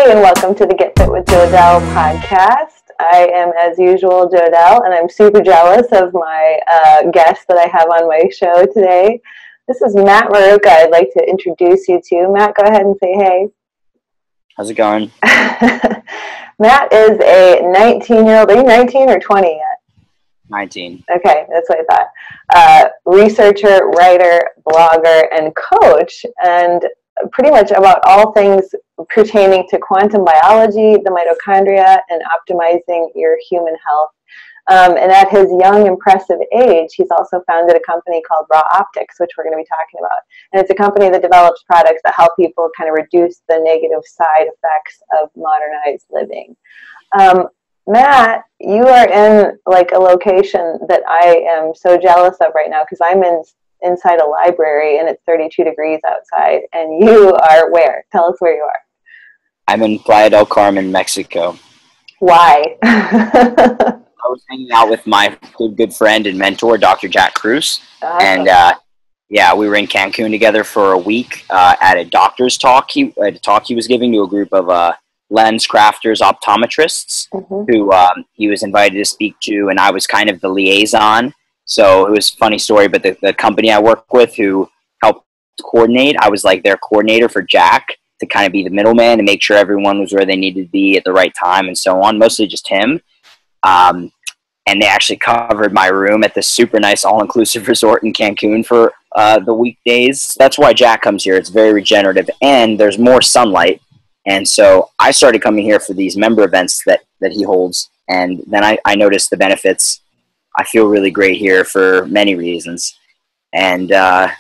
Hi, and welcome to the Get Fit with Jodelle podcast. I am, as usual, Jodelle, and I'm super jealous of my guest that I have on my show today. This is Matt Maruca. I'd like to introduce you to. Matt, go ahead and say hey. How's it going? Matt is a 19-year-old. Are you 19 or 20 yet? 19. Okay, that's what I thought. Researcher, writer, blogger, and coach, and pretty much about all things pertaining to quantum biology, the mitochondria, and optimizing your human health. And at his young, impressive age, he's also founded a company called Raw Optics, which we're going to be talking about. And it's a company that develops products that help people kind of reduce the negative side effects of modernized living. Matt, you are in like a location that I am so jealous of right now because I'm inside a library and it's 32 degrees outside, and you are where? Tell us where you are. I'm in Playa del Carmen, Mexico. Why? I was hanging out with my good friend and mentor, Dr. Jack Kruse. Awesome. And we were in Cancun together for a week at a doctor's talk. He was giving to a group of lens crafters, optometrists, who he was invited to speak to, and I was kind of the liaison. So it was a funny story, but the company I work with who helped coordinate, I was like their coordinator for Jack to kind of be the middleman and make sure everyone was where they needed to be at the right time and so on, mostly just him. And they actually covered my room at this super nice all-inclusive resort in Cancun for the weekdays. That's why Jack comes here. It's very regenerative, and there's more sunlight. And so I started coming here for these member events that he holds, and then I noticed the benefits. I feel really great here for many reasons. And now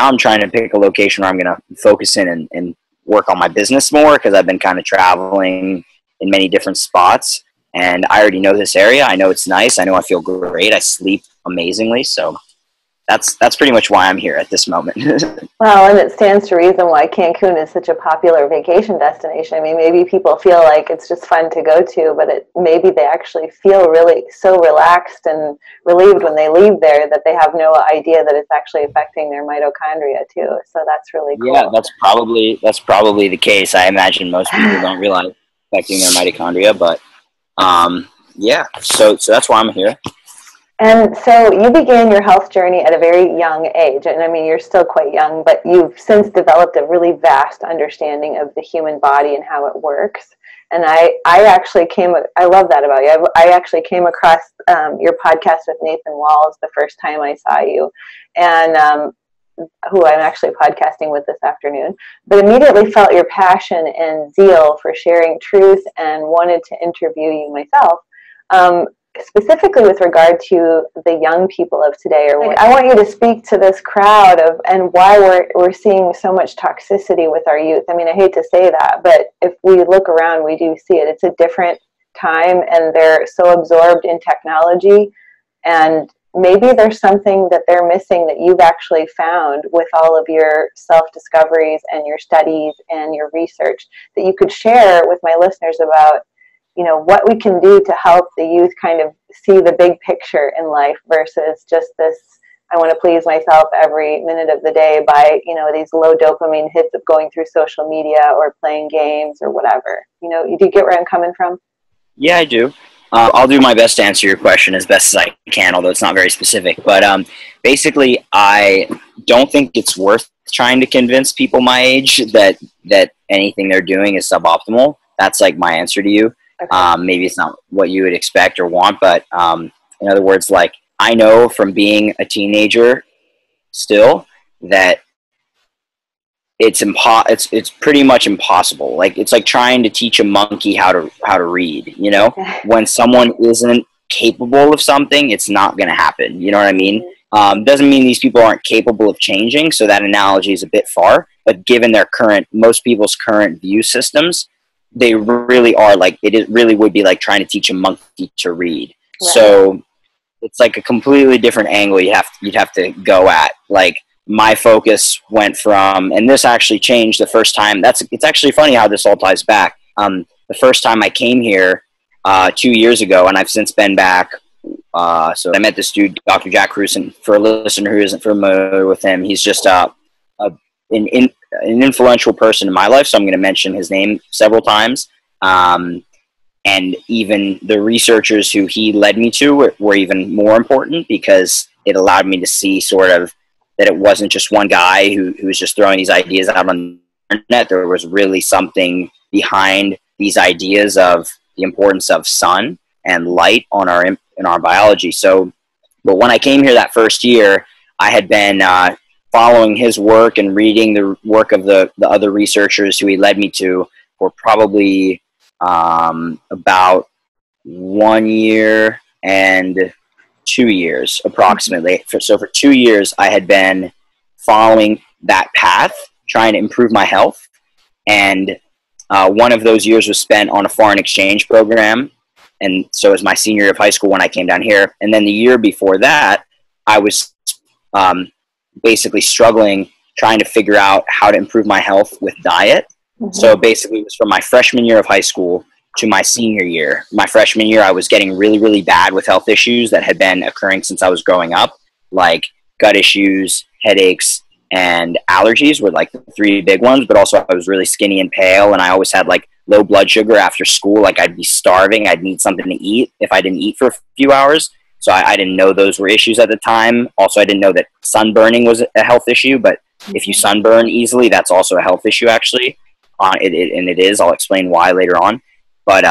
I'm trying to pick a location where I'm going to focus in and work on my business more, because I've been kind of traveling in many different spots. And I already know this area. I know it's nice. I know I feel great. I sleep amazingly. So that's pretty much why I'm here at this moment. Well, and it stands to reason why Cancun is such a popular vacation destination. I mean, maybe people feel like it's just fun to go to, but maybe they actually feel really so relaxed and relieved when they leave there that they have no idea that it's actually affecting their mitochondria too. So that's really cool. Yeah, that's probably the case. I imagine most people don't realize it's affecting their mitochondria, but yeah, so that's why I'm here. And so you began your health journey at a very young age. And I mean, you're still quite young, but you've since developed a really vast understanding of the human body and how it works. And I love that about you. I actually came across your podcast with Nathan Walls the first time I saw you, and who I'm actually podcasting with this afternoon, but immediately felt your passion and zeal for sharing truth and wanted to interview you myself. Specifically with regard to the young people of today, I want you to speak to this crowd and why we're seeing so much toxicity with our youth. I mean, I hate to say that, but if we look around, we do see it. It's a different time, and they're so absorbed in technology, and maybe there's something that they're missing that you've actually found with all of your self-discoveries and your studies and your research that you could share with my listeners about, you know, what we can do to help the youth kind of see the big picture in life versus just this, I want to please myself every minute of the day by, you know, these low dopamine hits of going through social media or playing games or whatever. You know, do you get where I'm coming from? Yeah, I do. I'll do my best to answer your question as best as I can, although it's not very specific. But basically, I don't think it's worth trying to convince people my age that anything they're doing is suboptimal. That's like my answer to you. Okay. Maybe it's not what you would expect or want, but in other words, like, I know from being a teenager still that it's pretty much impossible. Like, it's like trying to teach a monkey how to read, you know? Okay. When someone isn't capable of something, it's not going to happen. You know what I mean? Doesn't mean these people aren't capable of changing, so that analogy is a bit far, but given most people's current view systems, they really are like, it really would be like trying to teach a monkey to read. Right. So it's like a completely different angle you'd have to go at. Like, my focus went from, and this actually changed the first time. It's actually funny how this all ties back. The first time I came here 2 years ago, and I've since been back. So I met this dude, Dr. Jack Kruse, and for a listener who isn't familiar with him, he's just an an influential person in my life, so I'm going to mention his name several times. And even the researchers who he led me to were even more important, because it allowed me to see sort of that it wasn't just one guy who was just throwing these ideas out on the internet. There was really something behind these ideas of the importance of sun and light on in our biology. So, but when I came here that first year, I had been following his work and reading the work of the other researchers who he led me to for probably about 1 year and 2 years approximately. So for 2 years, I had been following that path, trying to improve my health. And one of those years was spent on a foreign exchange program. And so it was my senior year of high school when I came down here. And then the year before that, I was basically struggling, trying to figure out how to improve my health with diet. Mm-hmm. So basically it was from my freshman year of high school to my senior year. My freshman year, I was getting really, really bad with health issues that had been occurring since I was growing up, like gut issues, headaches, and allergies were like the three big ones. But also I was really skinny and pale, and I always had like low blood sugar after school. Like I'd be starving. I'd need something to eat if I didn't eat for a few hours. So I didn't know those were issues at the time. Also, I didn't know that sunburning was a health issue, but if you sunburn easily, that's also a health issue actually. And it is. I'll explain why later on. But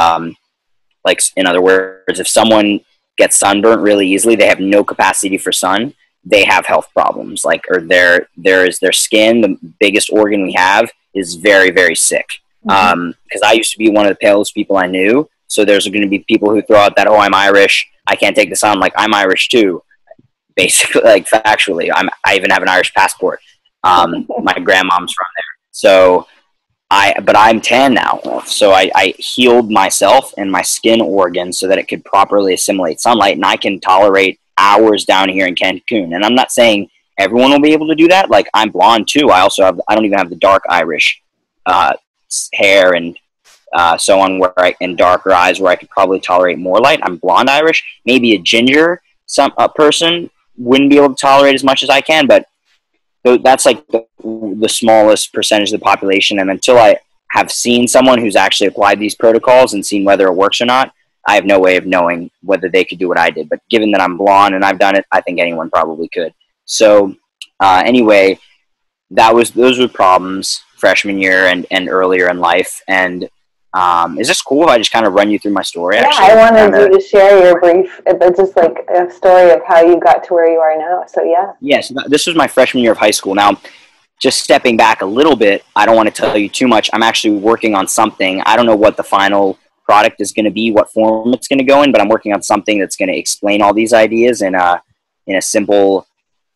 like in other words, if someone gets sunburnt really easily, they have no capacity for sun. They have health problems. Like, or their skin, the biggest organ we have, is very, very sick. Because I used to be one of the palest people I knew. So there's going to be people who throw out that, oh, I'm Irish, I can't take the sun. Like, I'm Irish too. Basically, like factually, I even have an Irish passport. My grandmom's from there. So but I'm tan now. So I healed myself and my skin organs so that it could properly assimilate sunlight, and I can tolerate hours down here in Cancun. And I'm not saying everyone will be able to do that. Like, I'm blonde too. I don't even have the dark Irish hair and so on, and darker eyes where I could probably tolerate more light. I'm blonde Irish. Maybe a ginger person wouldn't be able to tolerate as much as I can, but that's like the smallest percentage of the population. And until I have seen someone who's actually applied these protocols and seen whether it works or not, I have no way of knowing whether they could do what I did. But given that I'm blonde and I've done it, I think anyone probably could. So anyway, those were problems freshman year and earlier in life. And is this cool if I just kind of run you through my story? Yeah, actually? I wanted you to share your brief, just like a story of how you got to where you are now. So yeah. Yes, this was my freshman year of high school. Now, just stepping back a little bit, I don't want to tell you too much. I'm actually working on something. I don't know what the final product is going to be, what form it's going to go in, but I'm working on something that's going to explain all these ideas in a simple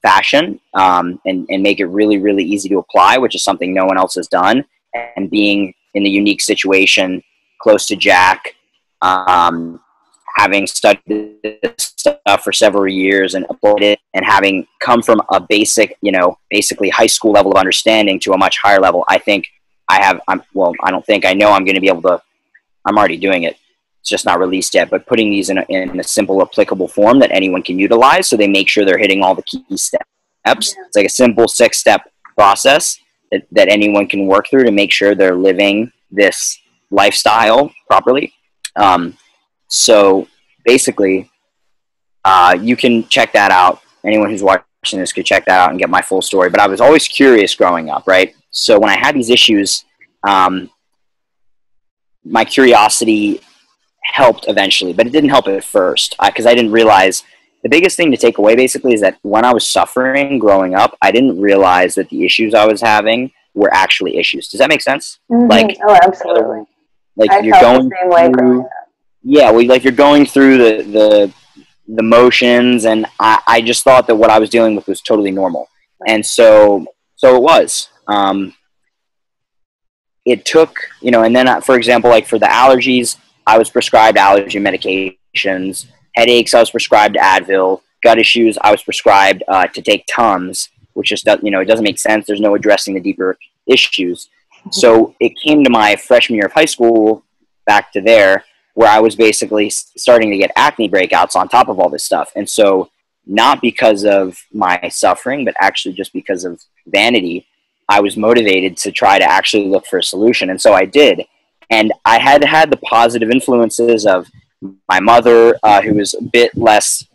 fashion, and make it really, really easy to apply, which is something no one else has done. And being in the unique situation close to Jack, having studied this stuff for several years and applied it, and having come from a basically high school level of understanding to a much higher level, I think I know I'm going to be able to. I'm already doing it. It's just not released yet, but putting these in a simple, applicable form that anyone can utilize, so they make sure they're hitting all the key steps. Yeah. It's like a simple 6-step process that anyone can work through to make sure they're living this lifestyle properly. So basically, you can check that out. Anyone who's watching this could check that out and get my full story. But I was always curious growing up, right? So when I had these issues, my curiosity helped eventually, but it didn't help at first, because I didn't realize. The biggest thing to take away basically is that when I was suffering growing up, I didn't realize that the issues I was having were actually issues. Does that make sense? Mm-hmm. Like, oh, absolutely. Like I you're felt the same way growing up. Yeah, like you're going through the motions, and I just thought that what I was dealing with was totally normal. Right. And so it was. It took, and then for example, like for the allergies, I was prescribed allergy medications. Headaches, I was prescribed Advil. Gut issues, I was prescribed to take Tums, which just it doesn't make sense. There's no addressing the deeper issues. So it came to my freshman year of high school, back to there, where I was basically starting to get acne breakouts on top of all this stuff. And so not because of my suffering, but actually just because of vanity, I was motivated to try to actually look for a solution. And so I did. And I had the positive influences of my mother, who was a bit less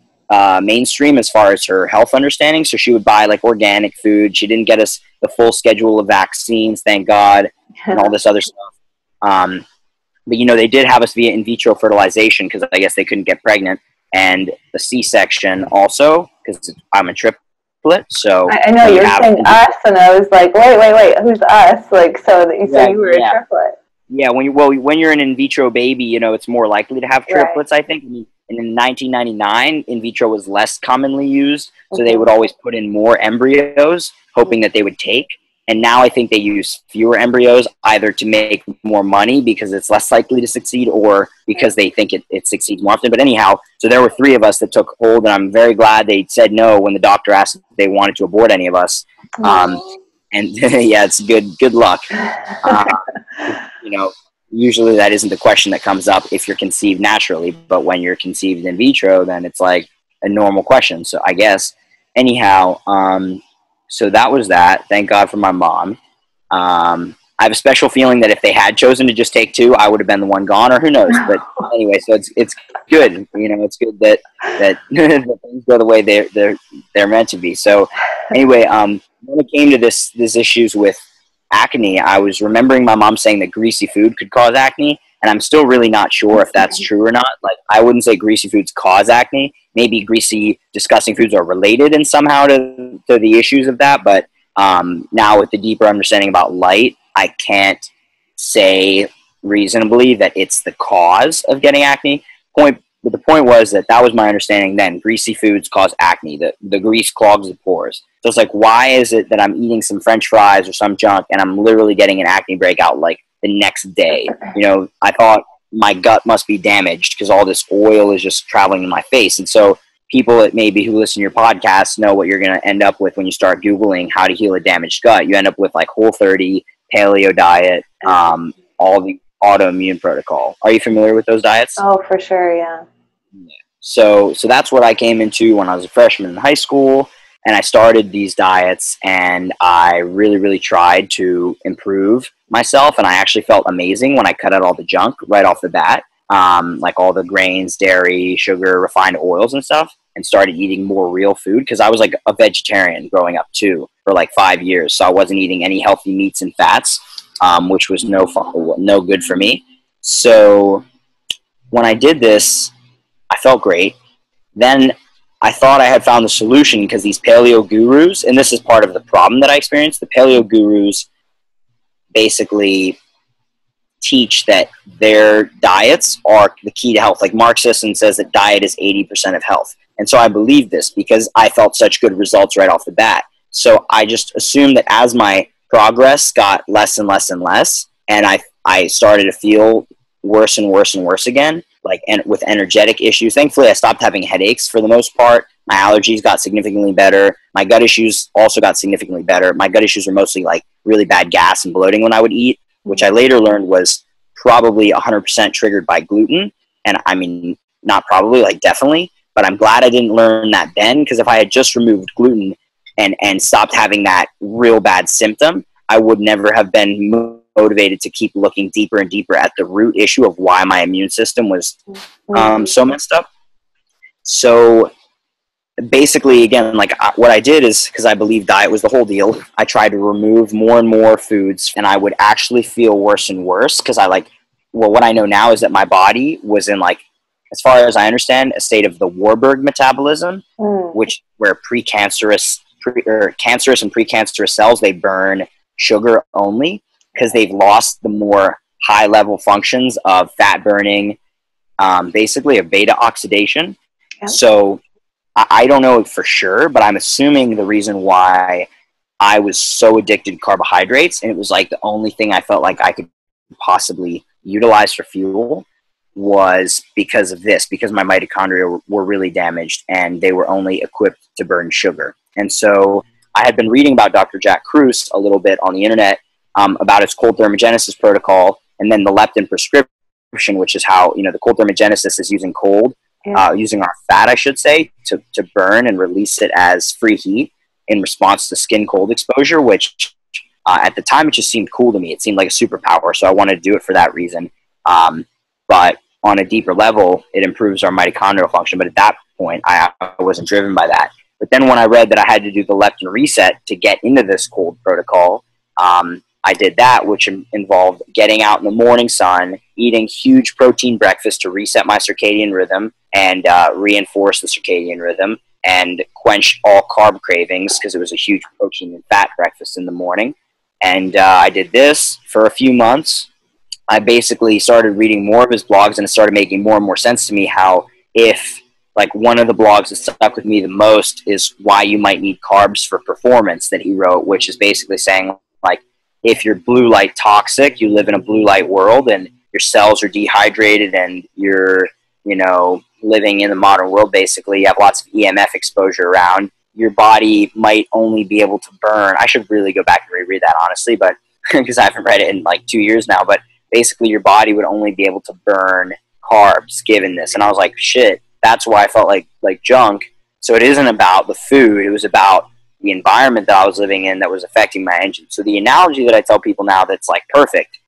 mainstream as far as her health understanding. So she would buy like organic food. She didn't get us the full schedule of vaccines, thank God, and all this other stuff. But, you know, they did have us via in vitro fertilization because I guess they couldn't get pregnant, and the C-section also because I'm a triplet. So I know you're saying us, and I was like, wait, who's us? Like, so that you said you were a triplet. Yeah, when you're an in vitro baby, you know, it's more likely to have triplets, right. I think. And in 1999, in vitro was less commonly used, so they would always put in more embryos, hoping that they would take. And now I think they use fewer embryos, either to make more money because it's less likely to succeed, or because they think it succeeds more often. But anyhow, so there were 3 of us that took hold, and I'm very glad they said no when the doctor asked if they wanted to abort any of us. And yeah, it's good luck. You know, usually that isn't the question that comes up if you're conceived naturally, but when you're conceived in vitro, then it's like a normal question. So I guess, anyhow, so that was that. Thank God for my mom. I have a special feeling that if they had chosen to just take 2, I would have been the one gone, or who knows. But anyway, so it's good. You know, it's good that that things go the way they're meant to be. So anyway, when it came to this issues with acne, I was remembering my mom saying that greasy food could cause acne, and I'm still really not sure if that's true or not. Like, I wouldn't say greasy foods cause acne. Maybe greasy, disgusting foods are related in somehow to the issues of that, but now with the deeper understanding about light, I can't say reasonably that it's the cause of getting acne. But the point was that was my understanding then. Greasy foods cause acne. The grease clogs the pores. So it's like, why is it that I'm eating some French fries or some junk and I'm literally getting an acne breakout like the next day? You know, I thought my gut must be damaged because all this oil is just traveling in my face. And so people that maybe who listen to your podcast know what you're going to end up with when you start Googling how to heal a damaged gut. You end up with like Whole30, paleo diet, all the autoimmune protocol. Are you familiar with those diets? Oh, for sure, yeah. So that's what I came into when I was a freshman in high school, and I started these diets, and I really, really tried to improve myself, and I actually felt amazing when I cut out all the junk right off the bat, like all the grains, dairy, sugar, refined oils and stuff, and started eating more real food because I was like a vegetarian growing up too for like 5 years, so I wasn't eating any healthy meats and fats, which was no good for me. So when I did this, I felt great. Then I thought I had found the solution because these paleo gurus, and this is part of the problem that I experienced, the paleo gurus basically teach that their diets are the key to health. Like Mark Sisson says that diet is 80% of health. And so I believed this because I felt such good results right off the bat. So I just assumed that as my progress got less and less and less, and I started to feel worse and worse and worse again, like with energetic issues. Thankfully, I stopped having headaches for the most part. My allergies got significantly better. My gut issues also got significantly better. My gut issues were mostly like really bad gas and bloating when I would eat, which I later learned was probably 100% triggered by gluten. And I mean, not probably, like definitely. But I'm glad I didn't learn that then, because if I had just removed gluten and stopped having that real bad symptom, I would never have been motivated to keep looking deeper and deeper at the root issue of why my immune system was so messed up. So basically, again, like what I did is, because I believe diet was the whole deal, I tried to remove more and more foods, and I would actually feel worse and worse because what I know now is that my body was in, like, as far as I understand, a state of the Warburg metabolism, where cancerous and precancerous cells, they burn sugar only because they've lost the more high-level functions of fat burning, basically a beta oxidation. Yep. So I don't know for sure, but I'm assuming the reason why I was so addicted to carbohydrates, and it was like the only thing I felt like I could possibly utilize for fuel, was because of this, because my mitochondria were really damaged and they were only equipped to burn sugar. And so I had been reading about Dr. Jack Kruse a little bit on the internet, about his cold thermogenesis protocol, and then the leptin prescription, which is how, the cold thermogenesis is using using our fat, I should say, to burn and release it as free heat in response to skin cold exposure, which At the time, it just seemed cool to me. It seemed like a superpower, so I wanted to do it for that reason. But on a deeper level, it improves our mitochondrial function. But at that point, I wasn't driven by that. But then when I read that I had to do the leptin reset to get into this cold protocol, I did that, which involved getting out in the morning sun, eating huge protein breakfast to reset my circadian rhythm and reinforce the circadian rhythm and quench all carb cravings because it was a huge protein and fat breakfast in the morning. And I did this for a few months. I basically started reading more of his blogs, and it started making more and more sense to me how if, like, one of the blogs that stuck with me the most is Why You Might Need Carbs for Performance that he wrote, which is basically saying, like, if you're blue light toxic, you live in a blue light world and your cells are dehydrated and you're, you know, living in the modern world, basically, you have lots of EMF exposure around, your body might only be able to burn. I should really go back and reread that, honestly, but because I haven't read it in like 2 years now, but basically your body would only be able to burn carbs given this. And I was like, shit, that's why I felt like junk. So it isn't about the food. It was about the environment that I was living in that was affecting my engine. So the analogy that I tell people now that's like perfect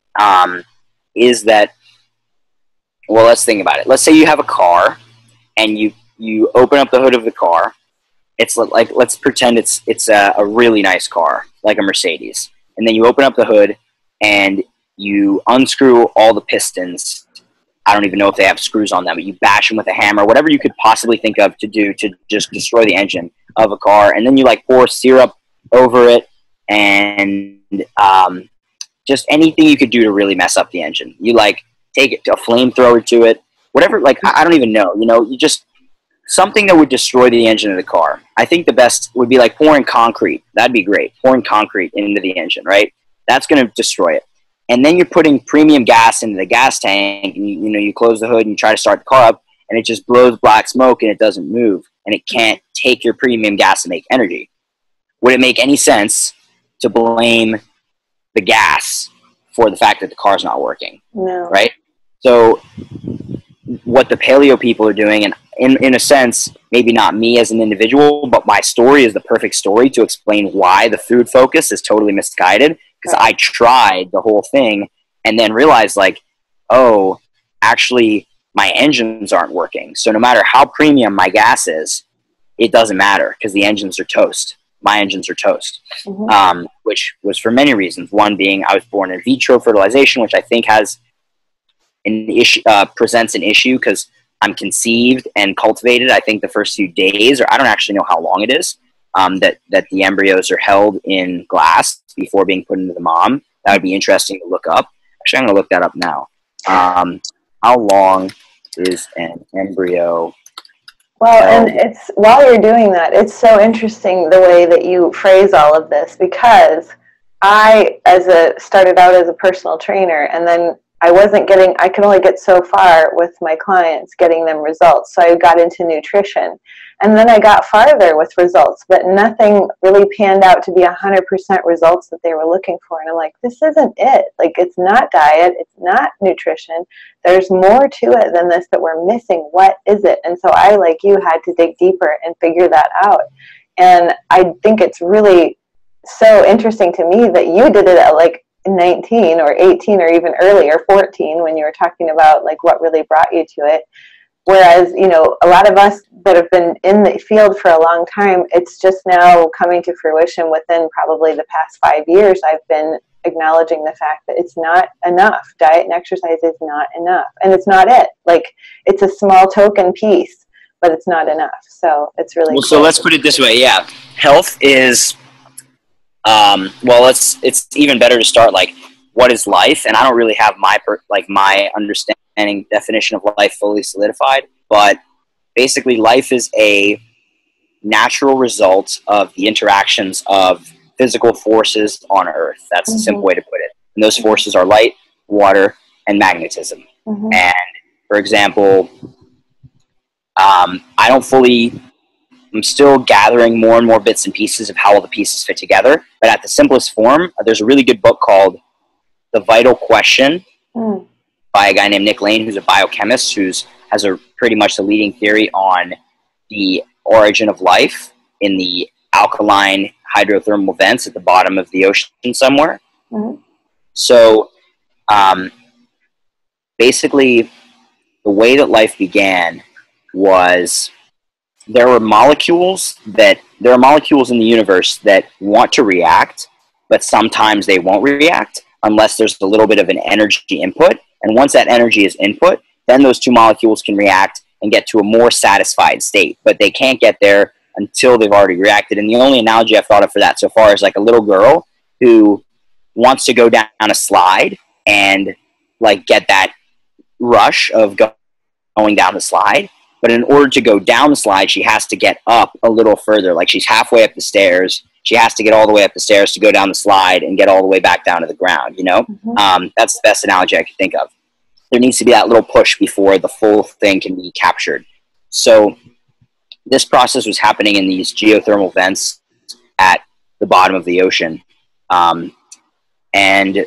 is that, well, let's think about it. Let's say you have a car and you open up the hood of the car. It's like, let's pretend it's a really nice car, like a Mercedes. And then you open up the hood and you unscrew all the pistons. I don't even know if they have screws on them, but you bash them with a hammer, whatever you could possibly think of to do to just destroy the engine of a car. And then you like pour syrup over it and just anything you could do to really mess up the engine. You like take it to a flamethrower to it, whatever, like, I don't even know, you know, you just, something that would destroy the engine of the car. I think the best would be like pouring concrete. That'd be great. Pouring concrete into the engine, right? That's going to destroy it. And then you're putting premium gas into the gas tank, and you close the hood and you try to start the car up, and it just blows black smoke and it doesn't move, and it can't take your premium gas to make energy. Would it make any sense to blame the gas for the fact that the car's not working? No. Right? So what the paleo people are doing, and in a sense, maybe not me as an individual, but my story is the perfect story to explain why the food focus is totally misguided. Because I tried the whole thing and then realized, like, oh, actually, my engines aren't working. So no matter how premium my gas is, it doesn't matter because the engines are toast. My engines are toast, which was for many reasons. One being I was born in vitro fertilization, which I think has an issue, presents an issue because I'm conceived and cultivated, I think, the first few days, or I don't actually know how long it is, that the embryos are held in glass before being put into the mom. That would be interesting to look up. Actually, I'm going to look that up now. How long is an embryo? Well, and it's, while you're doing that, it's so interesting the way that you phrase all of this, because I started out as a personal trainer, and then I could only get so far with my clients getting them results. So I got into nutrition, and then I got farther with results, but nothing really panned out to be 100% results that they were looking for. And I'm like, this isn't it. Like, it's not diet. It's not nutrition. There's more to it than this that we're missing. What is it? And so I, like you, had to dig deeper and figure that out. And I think it's really so interesting to me that you did it at like 19 or 18 or even earlier, 14, when you were talking about like what really brought you to it. Whereas, a lot of us that have been in the field for a long time, it's just now coming to fruition within probably the past 5 years. I've been acknowledging the fact that it's not enough. Diet and exercise is not enough. And it's not it. Like, it's a small token piece, but it's not enough. So it's really cool. So let's put it this way. Yeah. Health is, it's even better to start like, what is life? And I don't really have my understanding definition of life fully solidified, but basically life is a natural result of the interactions of physical forces on Earth. That's the simple way to put it. And those forces are light, water, and magnetism. And for example, I'm still gathering more and more bits and pieces of how all the pieces fit together. But at the simplest form, there's a really good book called The Vital Question by a guy named Nick Lane, who's a biochemist, has pretty much the leading theory on the origin of life in the alkaline hydrothermal vents at the bottom of the ocean somewhere. Mm-hmm. So basically, the way that life began was there are molecules in the universe that want to react, but sometimes they won't react unless there's a little bit of an energy input. And once that energy is input, then those two molecules can react and get to a more satisfied state. But they can't get there until they've already reacted. And the only analogy I've thought of for that so far is like a little girl who wants to go down a slide and like get that rush of going down the slide. But in order to go down the slide, she has to get up a little further. Like she's halfway up the stairs. She has to get all the way up the stairs to go down the slide and get all the way back down to the ground, you know? Mm-hmm. That's the best analogy I could think of. There needs to be that little push before the full thing can be captured. So this process was happening in these geothermal vents at the bottom of the ocean. And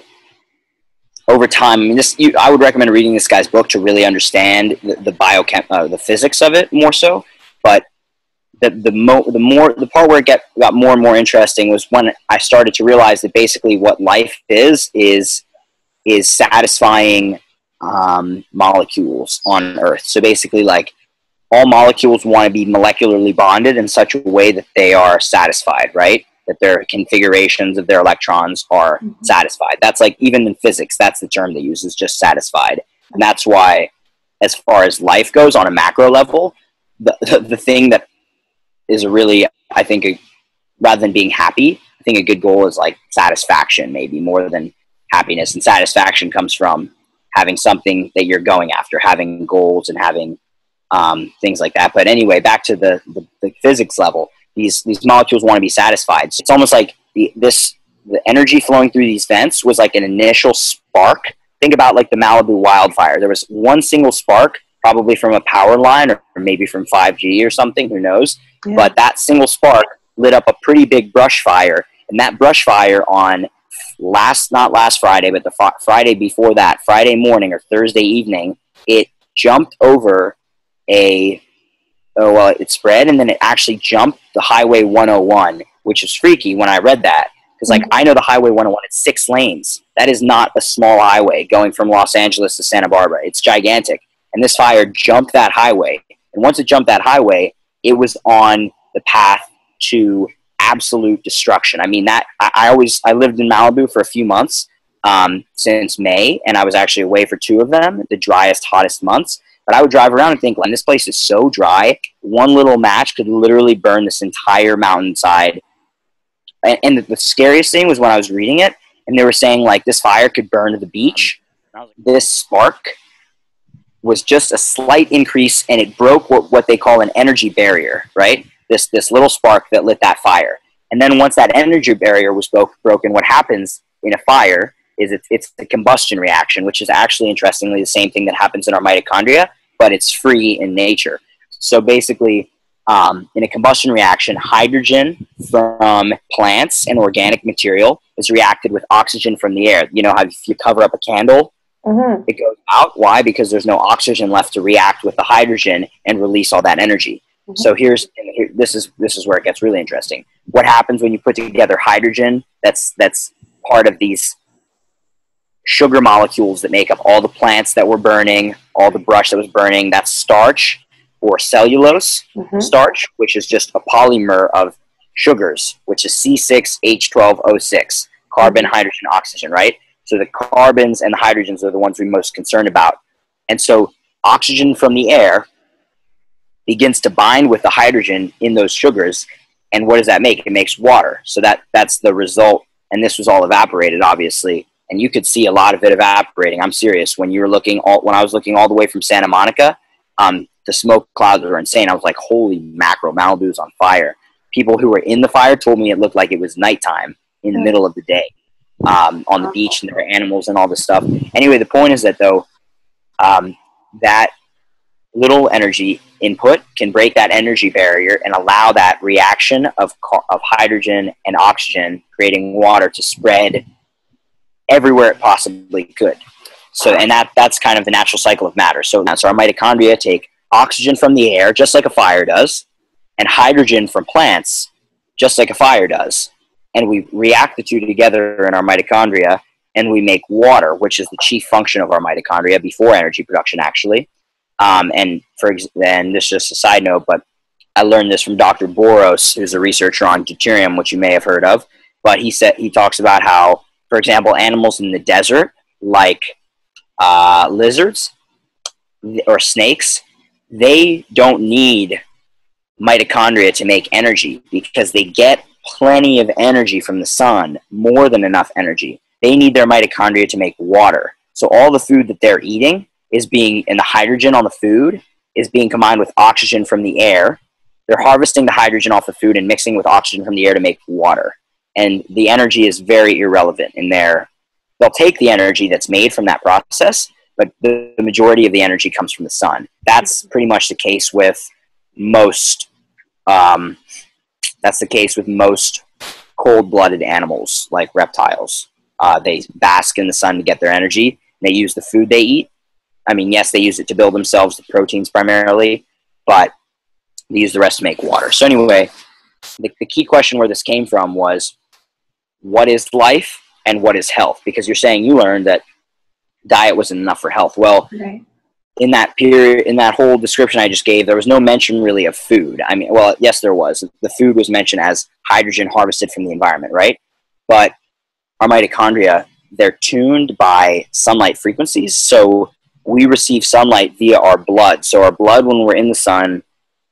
over time, I mean, I would recommend reading this guy's book to really understand the physics of it more so. But the part where it got more and more interesting was when I started to realize that basically what life is satisfying molecules on Earth. So basically, like, all molecules want to be molecularly bonded in such a way that they are satisfied, right? That their configurations of their electrons are satisfied. That's like, even in physics, that's the term they use, is just satisfied. And that's why, as far as life goes on a macro level, the thing that is really, I think, rather than being happy, I think a good goal is like satisfaction, maybe more than happiness. And satisfaction comes from having something that you're going after, having goals and having things like that. But anyway, back to the physics level. These molecules want to be satisfied. So it's almost like the energy flowing through these vents was like an initial spark. Think about like the Malibu wildfire. There was one single spark, probably from a power line or maybe from 5G or something, who knows? Yeah. But that single spark lit up a pretty big brush fire. And that brush fire on not last Friday, but the Friday before that, Friday morning or Thursday evening, it jumped over it spread, and then it actually jumped the Highway 101, which is freaky when I read that. Because, like, I know the Highway 101, it's 6 lanes. That is not a small highway going from Los Angeles to Santa Barbara. It's gigantic. And this fire jumped that highway. And once it jumped that highway, it was on the path to absolute destruction. I mean, I lived in Malibu for a few months since May, and I was actually away for 2 of them, the driest, hottest months. But I would drive around and think, "Man, this place is so dry. One little match could literally burn this entire mountainside." And the scariest thing was when I was reading it, and they were saying, like, this fire could burn the beach. This spark was just a slight increase, and it broke what they call an energy barrier, right? This little spark that lit that fire. And then once that energy barrier was broken, what happens in a fire is it's the combustion reaction, which is actually, interestingly, the same thing that happens in our mitochondria, but it's free in nature. So basically, in a combustion reaction, hydrogen from plants and organic material is reacted with oxygen from the air. You know how if you cover up a candle, it goes out? Why? Because there's no oxygen left to react with the hydrogen and release all that energy. So this is where it gets really interesting. What happens when you put together hydrogen that's part of these sugar molecules that make up all the plants that were burning, all the brush that was burning? That's starch, or cellulose starch, which is just a polymer of sugars, which is C6H12O6, carbon, hydrogen, oxygen, right? So the carbons and the hydrogens are the ones we're most concerned about. And so oxygen from the air begins to bind with the hydrogen in those sugars. And what does that make? It makes water. So that's the result. And this was all evaporated, obviously. And you could see a lot of it evaporating. I'm serious. When I was looking all the way from Santa Monica, the smoke clouds were insane. I was like, holy mackerel, Malibu's on fire. People who were in the fire told me it looked like it was nighttime in the middle of the day on the beach, and there were animals and all this stuff. Anyway, the point is that, though, that little energy input can break that energy barrier and allow that reaction of hydrogen and oxygen, creating water, to spread everywhere it possibly could. So, and that's kind of the natural cycle of matter. So our mitochondria take oxygen from the air, just like a fire does, and hydrogen from plants, just like a fire does. and we react the two together in our mitochondria, and we make water, which is the chief function of our mitochondria before energy production, actually. And this is just a side note, but I learned this from Dr. Boros, who's a researcher on deuterium, which you may have heard of. But he talks about how, for example, animals in the desert, like lizards or snakes, they don't need mitochondria to make energy because they get plenty of energy from the sun, more than enough energy. They need their mitochondria to make water. So all the food that they're eating and the hydrogen on the food is being combined with oxygen from the air. They're harvesting the hydrogen off the food and mixing with oxygen from the air to make water. And the energy is very irrelevant in there. They'll take the energy that's made from that process, but the majority of the energy comes from the sun. That's pretty much the case with most cold-blooded animals, like reptiles. They bask in the sun to get their energy. They use the food they eat. I mean, yes, they use it to build themselves, the proteins primarily, but they use the rest to make water. So anyway, the key question where this came from was, what is life and what is health? Because you're saying you learned that diet wasn't enough for health. Well, right. In that period, in that whole description I just gave, there was no mention really of food. I mean, well, yes, there was. The food was mentioned as hydrogen harvested from the environment, right? But our mitochondria, they're tuned by sunlight frequencies. So we receive sunlight via our blood. So our blood, when we're in the sun,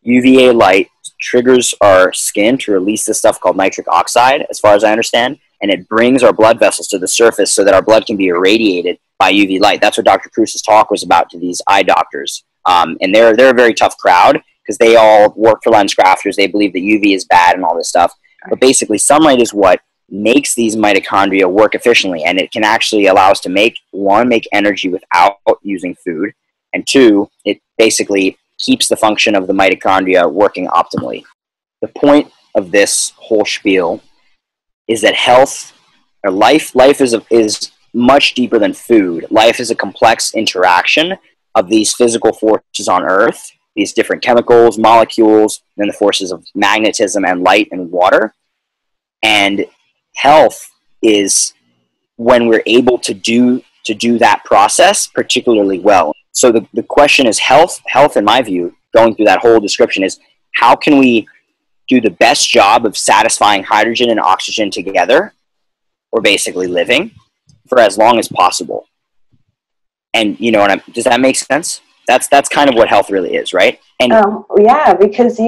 UVA light triggers our skin to release this stuff called nitric oxide, as far as I understand, and it brings our blood vessels to the surface so that our blood can be irradiated by UV light. That's what Dr. Kruse's talk was about to these eye doctors. And they're a very tough crowd because they all work for lens crafters. They believe that UV is bad and all this stuff. But basically, sunlight is what makes these mitochondria work efficiently, and it can actually allow us to make energy without using food, and two, it basically keeps the function of the mitochondria working optimally. The point of this whole spiel is that health or life is much deeper than food. Life is a complex interaction of these physical forces on Earth, these different chemicals, molecules, and then the forces of magnetism and light and water. And health is when we're able to do that process particularly well. So the question is health, in my view, going through that whole description, is how can we do the best job of satisfying hydrogen and oxygen together, or basically living, for as long as possible. And does that make sense? That's kind of what health really is, right? And yeah, because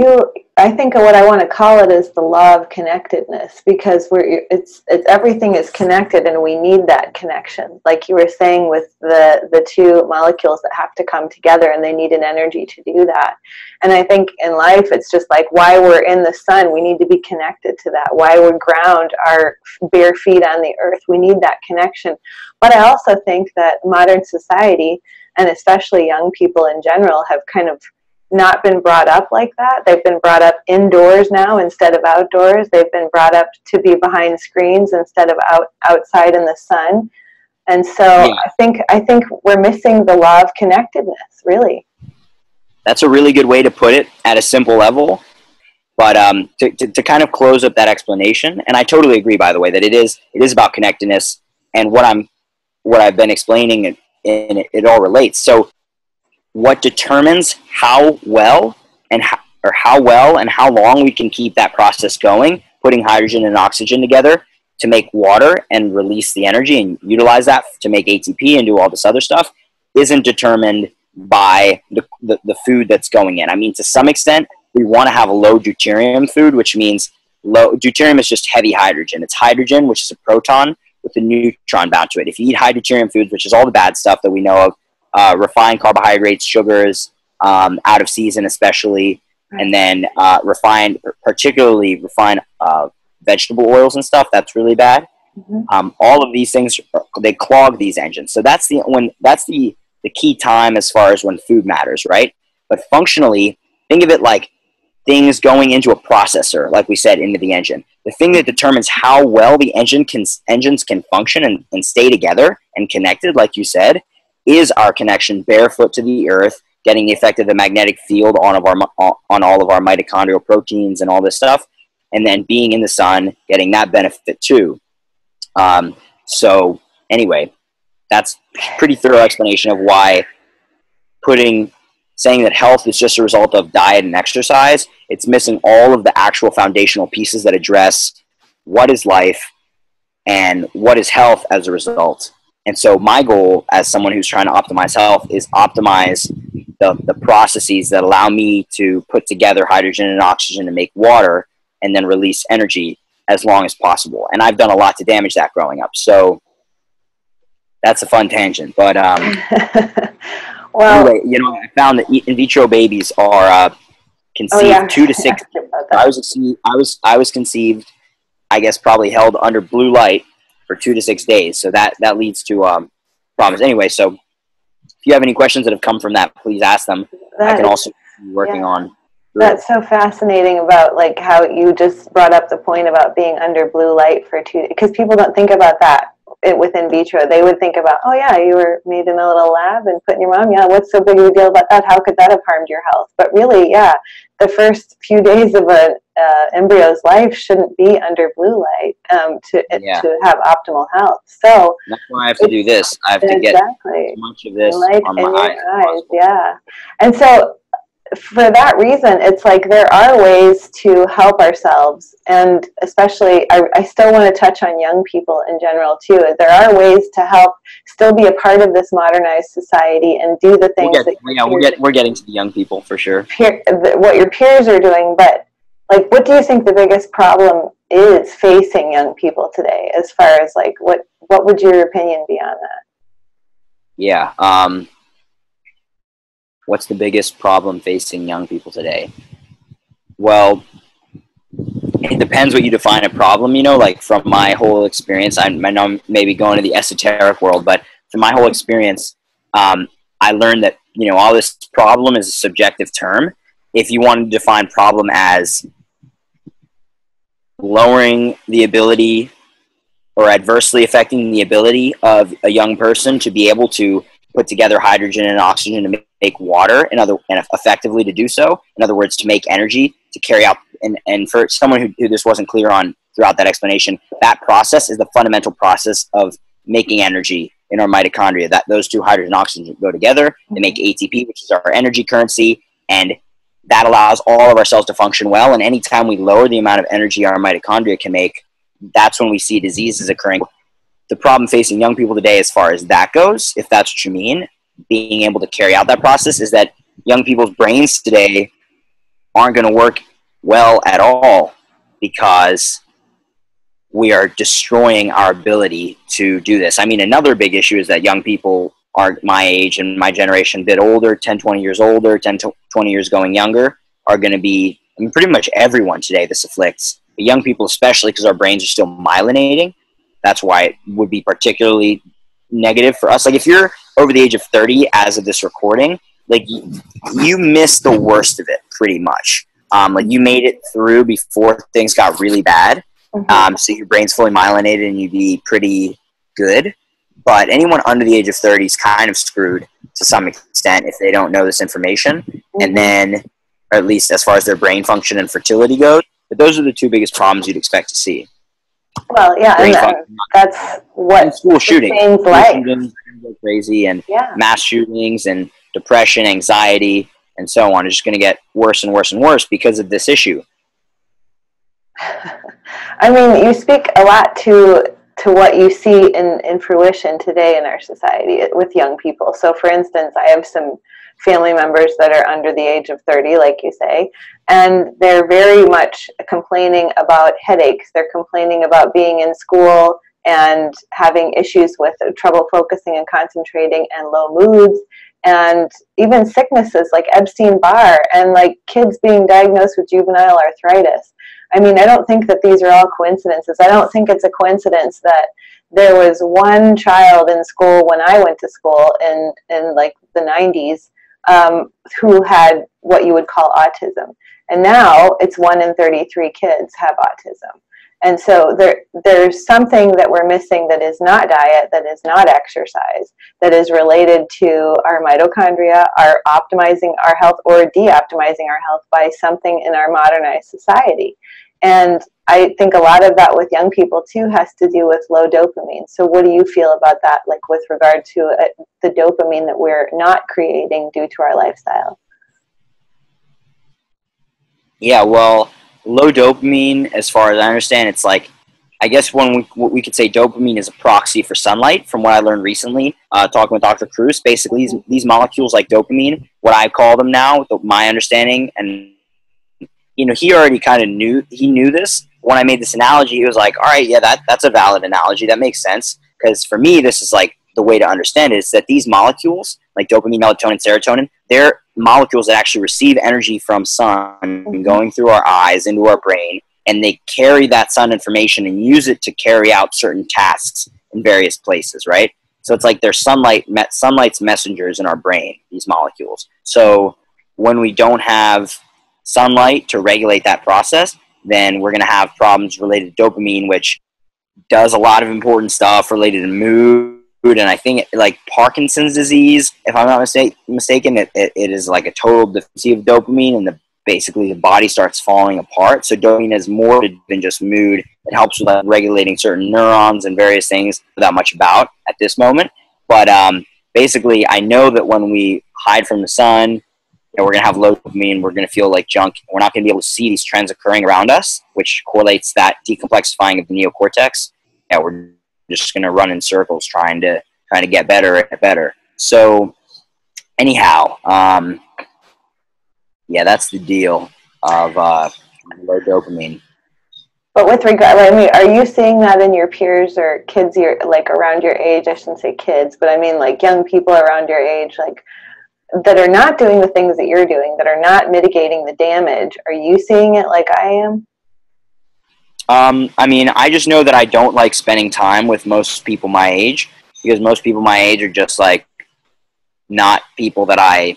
I think what I want to call it is the law of connectedness, because it's everything is connected and we need that connection. Like you were saying with the two molecules that have to come together and they need an energy to do that. And I think in life it's just like why we're in the sun, we need to be connected to that. Why we ground our bare feet on the earth, we need that connection. But I also think that modern society, and especially young people in general, have kind of not been brought up like that. They've been brought up indoors now instead of outdoors. They've been brought up to be behind screens instead of outside in the sun. And so yeah. I think we're missing the law of connectedness, really. That's a really good way to put it at a simple level. But to kind of close up that explanation, and I totally agree, by the way, that it is about connectedness, and what I've been explaining, and it all relates. So what determines how well and how long we can keep that process going, putting hydrogen and oxygen together to make water and release the energy and utilize that to make ATP and do all this other stuff, isn't determined by the food that's going in. I mean, to some extent, we want to have a low deuterium food, which means deuterium is just heavy hydrogen. It's hydrogen, which is a proton with a neutron bound to it. If you eat high deuterium foods, which is all the bad stuff that we know of, refined carbohydrates, sugars, out of season especially, right. And then particularly refined vegetable oils and stuff, that's really bad. Mm-hmm. All of these things, they clog these engines. So that's the key time as far as when food matters, right? But functionally, think of it like things going into a processor, like we said, into the engine. The thing that determines how well the engines can function and stay together and connected, like you said, is our connection barefoot to the earth, getting the effect of the magnetic field on all of our mitochondrial proteins and all this stuff. and then being in the sun, getting that benefit too. So anyway, that's a pretty thorough explanation of why saying that health is just a result of diet and exercise. It's missing all of the actual foundational pieces that address what is life and what is health as a result. And so my goal as someone who's trying to optimize health is optimize the processes that allow me to put together hydrogen and oxygen to make water and then release energy as long as possible. And I've done a lot to damage that growing up. So that's a fun tangent. But well, anyway, you know, I found that in vitro babies are conceived 2 to 6. I was conceived, I guess, probably held under blue light for 2 to 6 days. So that leads to problems. Anyway, so if you have any questions that have come from that, please ask them. I can also be working on. That's so fascinating about like how you just brought up the point about being under blue light for 2, because people don't think about that with in vitro. They would think about, oh yeah, you were made in a little lab and put in your mom. Yeah, what's so big of a deal about that? How could that have harmed your health? But really, yeah, the first few days of an embryo's life shouldn't be under blue light to have optimal health. So that's why I have to do this. I have to get as much of this on my eyes. Yeah, and so for that reason, it's like there are ways to help ourselves, and especially I still want to touch on young people in general too. There are ways to help still be a part of this modernized society and do the things we're getting to the young people for sure. What your peers are doing, but like, what do you think the biggest problem is facing young people today? As far as like, what would your opinion be on that? Yeah. What's the biggest problem facing young people today? Well, it depends what you define a problem, you know, like from my whole experience, I know I'm maybe going to the esoteric world, but from my whole experience, I learned that, you know, all this problem is a subjective term. If you want to define problem as lowering the ability or adversely affecting the ability of a young person to be able to put together hydrogen and oxygen to make water and effectively to do so. In other words, to make energy, to carry out, and for someone who this wasn't clear on throughout that explanation, that process is the fundamental process of making energy in our mitochondria. That those two, hydrogen and oxygen, go together, they make ATP, which is our energy currency, and that allows all of our cells to function well. And anytime we lower the amount of energy our mitochondria can make, that's when we see diseases occurring. The problem facing young people today, as far as that goes, if that's what you mean, being able to carry out that process, is that young people's brains today aren't going to work well at all because we are destroying our ability to do this. I mean, another big issue is that young people are my age and my generation, a bit older, 10, 20 years older, 10 to 20 years going younger, are going to be, I mean, pretty much everyone today this afflicts. But young people especially, because our brains are still myelinating. That's why it would be particularly negative for us. Like if you're over the age of 30 as of this recording, like you missed the worst of it pretty much. Like you made it through before things got really bad. So your brain's fully myelinated and you'd be pretty good. But anyone under the age of 30 is kind of screwed to some extent if they don't know this information. And then, or at least as far as their brain function and fertility goes. But those are the two biggest problems you'd expect to see. Well, yeah, and that's what school shootings like. Go crazy, and mass shootings and depression, anxiety, and so on. It's just going to get worse and worse and worse because of this issue. I mean, you speak a lot to what you see in fruition today in our society with young people. So, for instance, I have some family members that are under the age of 30, like you say, and they're very much complaining about headaches. They're complaining about being in school and having issues with trouble focusing and concentrating and low moods, and even sicknesses like Epstein-Barr, and like kids being diagnosed with juvenile arthritis. I mean, I don't think that these are all coincidences. I don't think it's a coincidence that there was one child in school when I went to school in like the 90s who had what you would call autism. And now it's 1 in 33 kids have autism. And so there's something that we're missing that is not diet, that is not exercise, that is related to our mitochondria, our optimizing our health or de-optimizing our health by something in our modernized society. And I think a lot of that with young people too has to do with low dopamine. So what do you feel about that, like with regard to the dopamine that we're not creating due to our lifestyle? Yeah, well, low dopamine, as far as I understand, it's like, I guess what we could say dopamine is a proxy for sunlight, from what I learned recently, talking with Dr. Kruse. Basically, these molecules like dopamine, what I call them now, with my understanding, and he already kind of knew this. When I made this analogy, he was like, all right, yeah, that's a valid analogy. That makes sense. Because for me, this is like the way to understand it is that these molecules, like dopamine, melatonin, serotonin, they're molecules that actually receive energy from sun going through our eyes into our brain, and they carry that sun information and use it to carry out certain tasks in various places, right? So it's like they're sunlight's messengers in our brain, these molecules. So when we don't have sunlight to regulate that process, then we're going to have problems related to dopamine, which does a lot of important stuff related to mood. And I think like Parkinson's disease, if I'm not mistaken, it is like a total deficiency of dopamine, and basically the body starts falling apart. So dopamine is more than just mood. It helps with like regulating certain neurons and various things without much about at this moment. But basically, I know that when we hide from the sun, we're going to have low dopamine, we're going to feel like junk, we're not going to be able to see these trends occurring around us, which correlates that decomplexifying of the neocortex. Yeah, we're just going to run in circles trying to get better and better. So anyhow, yeah, that's the deal of low dopamine. But with regard, I mean, are you seeing that in your peers or kids like around your age? I shouldn't say kids, but I mean like young people around your age, like that are not doing the things that you're doing, that are not mitigating the damage. Are you seeing it like I am? I mean, I just know that I don't like spending time with most people my age, because most people my age are just like not people that I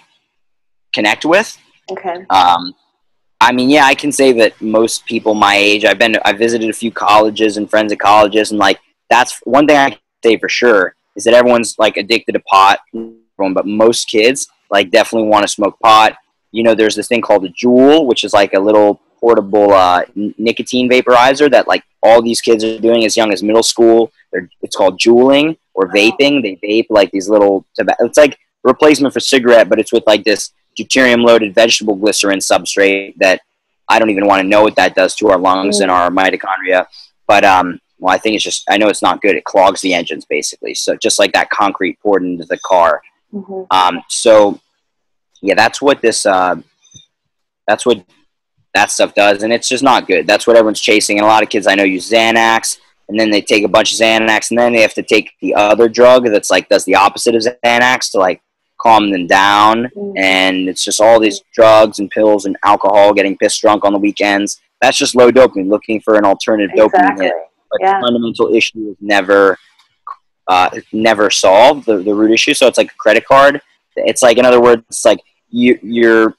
connect with. Okay. I mean, yeah, I can say that most people my age, I visited a few colleges and friends at colleges, and like that's one thing I can say for sure is that everyone's like addicted to pot, but most kids like definitely want to smoke pot. There's this thing called a Juul, which is like a little portable nicotine vaporizer that like all these kids are doing as young as middle school. It's called juuling or vaping. They vape like these little tobacco. It's like a replacement for cigarette, but it's with like this deuterium-loaded vegetable glycerin substrate that I don't even want to know what that does to our lungs and our mitochondria. But well, I know it's not good. It clogs the engines basically. So just like that concrete poured into the car. So yeah, that's what that stuff does, and it's just not good. That's what everyone's chasing, and a lot of kids I know use Xanax, and then they take a bunch of Xanax, and then they have to take the other drug that's like does the opposite of Xanax to like calm them down, and it's just all these drugs and pills and alcohol, getting pissed drunk on the weekends. That's just low dopamine, looking for an alternative dopamine hit. But the fundamental issue is never solved, the root issue. So it's like a credit card. It's like, in other words, it's like you're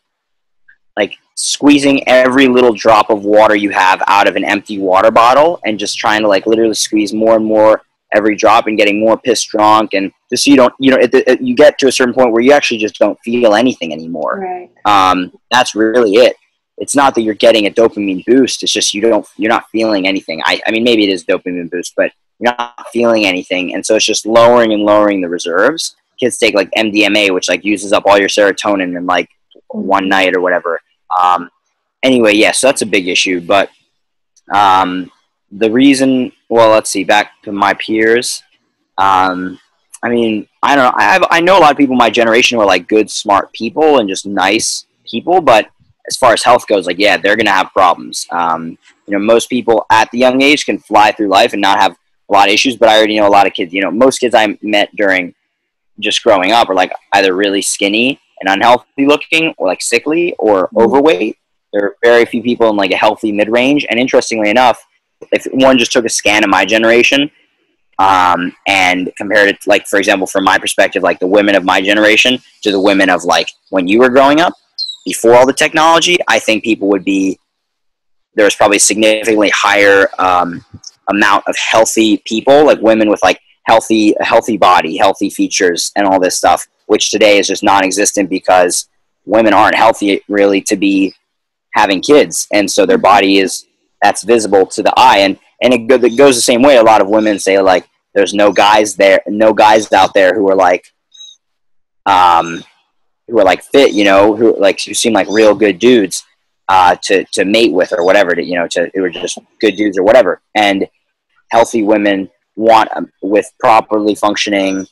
like squeezing every little drop of water you have out of an empty water bottle and just trying to like literally squeeze more and more every drop and getting more pissed drunk, and just so you get to a certain point where you actually just don't feel anything anymore. Right. That's really it. It's not that you're getting a dopamine boost. It's just you're not feeling anything. I mean, maybe it is dopamine boost, but you're not feeling anything, and so it's just lowering and lowering the reserves. Kids take like MDMA, which like uses up all your serotonin in like one night or whatever. Anyway, yeah, so that's a big issue. But the reason, well, let's see, back to my peers. I mean, I don't know. I know a lot of people in my generation who are like good, smart people and just nice people, but as far as health goes, like, yeah, they're going to have problems. Most people at the young age can fly through life and not have a lot of issues, but I already know a lot of kids, most kids I met during just growing up are like either really skinny and unhealthy looking, or like sickly or overweight. There are very few people in like a healthy mid-range. And interestingly enough, if one just took a scan of my generation and compared it, like, for example, from my perspective, like the women of my generation to the women of like when you were growing up before all the technology, I think there's probably a significantly higher amount of healthy people, like women with like healthy body, healthy features, and all this stuff, which today is just non-existent because women aren't healthy really to be having kids, and so their body is that's visible to the eye. And it goes the same way. A lot of women say, like, there's no guys out there who are like fit, you know, who seem like real good dudes to mate with or whatever, who are just good dudes or whatever. And healthy women want, with properly functioning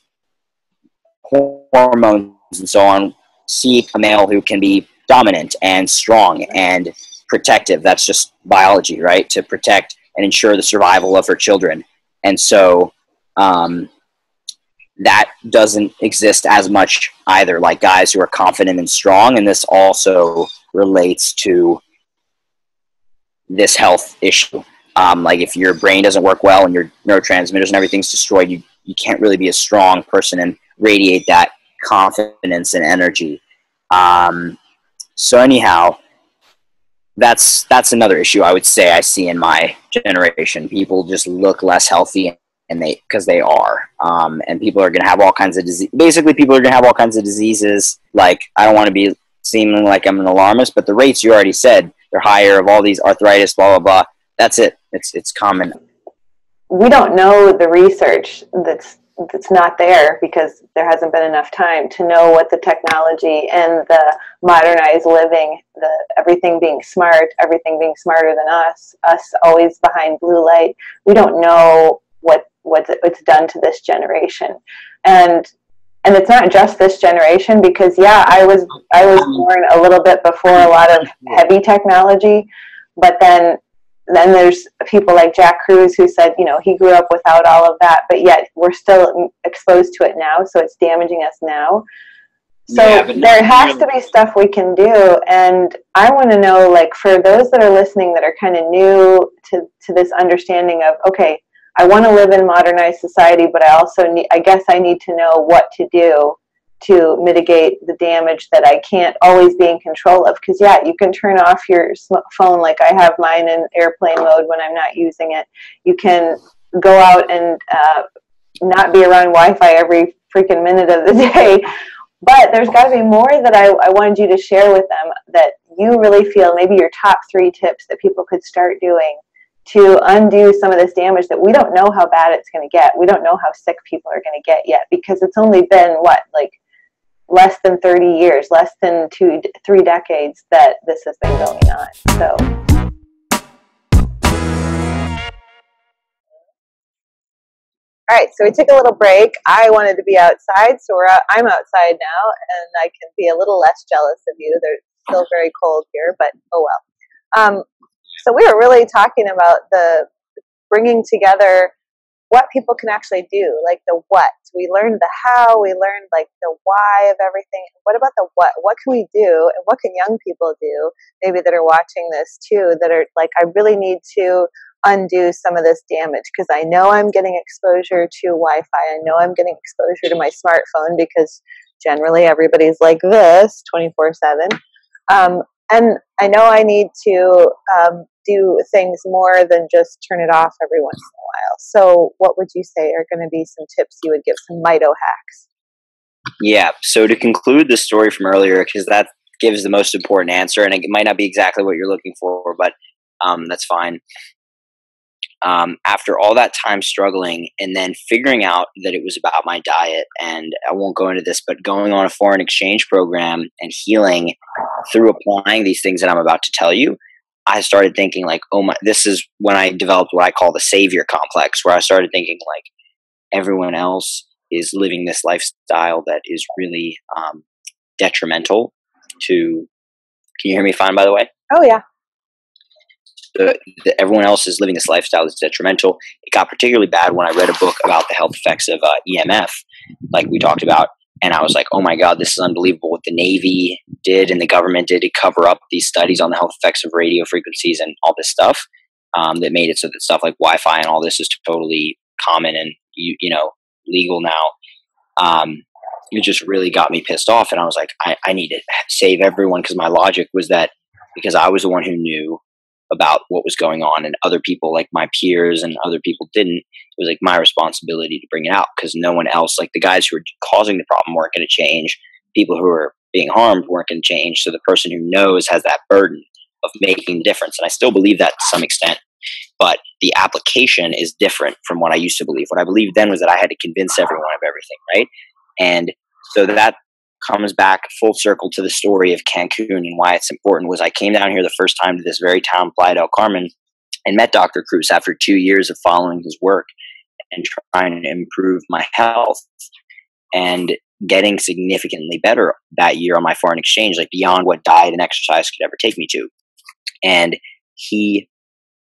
hormones and so on, seek a male who can be dominant and strong and protective. That's just biology, right? To protect and ensure the survival of her children. And so that doesn't exist as much either, like guys who are confident and strong. And this also relates to this health issue. Like if your brain doesn't work well and your neurotransmitters and everything's destroyed, you can't really be a strong person and radiate that confidence and energy. So anyhow, that's another issue I would say I see in my generation. People just look less healthy, and because they are, and people are going to have all kinds of basically people are going to have all kinds of diseases. Like, I don't want to be seeming like I'm an alarmist, but the rates you already said, they're higher, of all these arthritis, blah, blah, blah. That's it. It's common. We don't know the research that's not there because there hasn't been enough time to know what the technology and the modernized living, everything being smart, everything being smarter than us always behind blue light. We don't know what's done to this generation. And it's not just this generation, because I was born a little bit before a lot of heavy technology, but then there's people like Jack Kruse who said, he grew up without all of that, but yet we're still exposed to it now, so it's damaging us now. So there has to be stuff we can do, and I want to know, like, for those that are listening that are kind of new to this understanding of, okay, I want to live in modernized society, but I guess I need to know what to do to mitigate the damage that I can't always be in control of. Because you can turn off your phone, like I have mine in airplane mode when I'm not using it. You can go out and not be around Wi-Fi every freaking minute of the day. But there's got to be more that I wanted you to share with them, that you really feel maybe your top 3 tips that people could start doing to undo some of this damage that we don't know how bad it's going to get. We don't know how sick people are going to get yet, because it's only been less than 30 years, less than 2-3 decades that this has been going on. So all right, so we took a little break. I wanted to be outside, so I'm outside now, and I can be a little less jealous of you. They're still very cold here, but oh well. So we were really talking about the bringing together what people can actually do, like the what. We learned the how, we learned like the why of everything. What about the what? What can we do, and what can young people do, maybe that are watching this too, that are like, I really need to undo some of this damage, because I know I'm getting exposure to Wi-Fi. I know I'm getting exposure to my smartphone, because generally everybody's like this 24/7. And I know I need to do things more than just turn it off every once in a while. So what would you say are going to be some tips you would give, some mito hacks? Yeah. So to conclude the story from earlier, because that gives the most important answer, and it might not be exactly what you're looking for, but that's fine. After all that time struggling and then figuring out that it was about my diet, and I won't go into this, but going on a foreign exchange program and healing through applying these things that I'm about to tell you, I started thinking like, oh my, this is when I developed what I call the savior complex, where I started thinking like, everyone else is living this lifestyle that is really detrimental to, can you hear me fine, by the way? Oh yeah. Everyone else is living this lifestyle that's detrimental. It got particularly bad when I read a book about the health effects of EMF, like we talked about, and I was like, oh my God, this is unbelievable what the Navy did and the government did to cover up these studies on the health effects of radio frequencies and all this stuff, that made it so that stuff like Wi-Fi and all this is totally common and legal now. It just really got me pissed off, and I was like, I need to save everyone, because my logic was that because I was the one who knew about what was going on, and other people, like my peers and other people, didn't. It was like my responsibility to bring it out, because no one else, like the guys who were causing the problem, weren't going to change. People who were being harmed weren't going to change. So the person who knows has that burden. of making a difference. And I still believe that to some extent, but the application is different from what I used to believe. What I believed then was that I had to convince everyone of everything, right? And so that comes back full circle to the story of Cancun and why it's important. Was I came down here the first time to this very town, Playa del Carmen, and met Dr. Kruse after 2 years of following his work and trying to improve my health and getting significantly better that year on my foreign exchange, like beyond what diet and exercise could ever take me to. And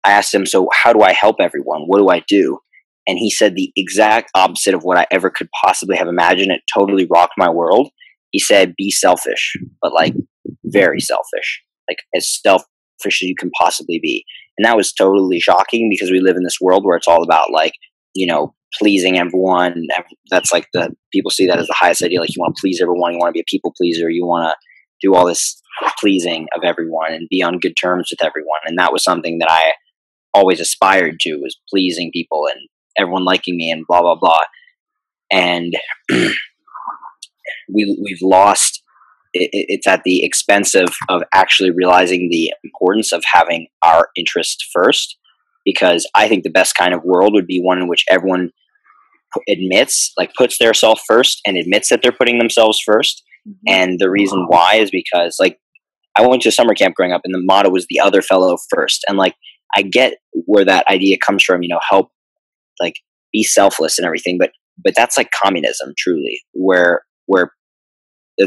I asked him, so how do I help everyone? What do I do? And he said the exact opposite of what I ever could possibly have imagined. It totally rocked my world. He said, be selfish, but like very selfish, like as selfish as you can possibly be. And that was totally shocking because we live in this world where it's all about like, you know, pleasing everyone. That's like people see that as the highest idea. Like you want to please everyone. You want to be a people pleaser. You want to do all this pleasing of everyone and be on good terms with everyone. And that was something that I always aspired to, was pleasing people and everyone liking me and blah, blah, blah. And we've lost, it's at the expense of actually realizing the importance of having our interest first, because I think the best kind of world would be one in which everyone puts their self first and admits that they're putting themselves first. And the reason why is because like I went to summer camp growing up and the motto was the other fellow first. And like, I get where that idea comes from, you know, help, like be selfless and everything, but that's like communism truly, where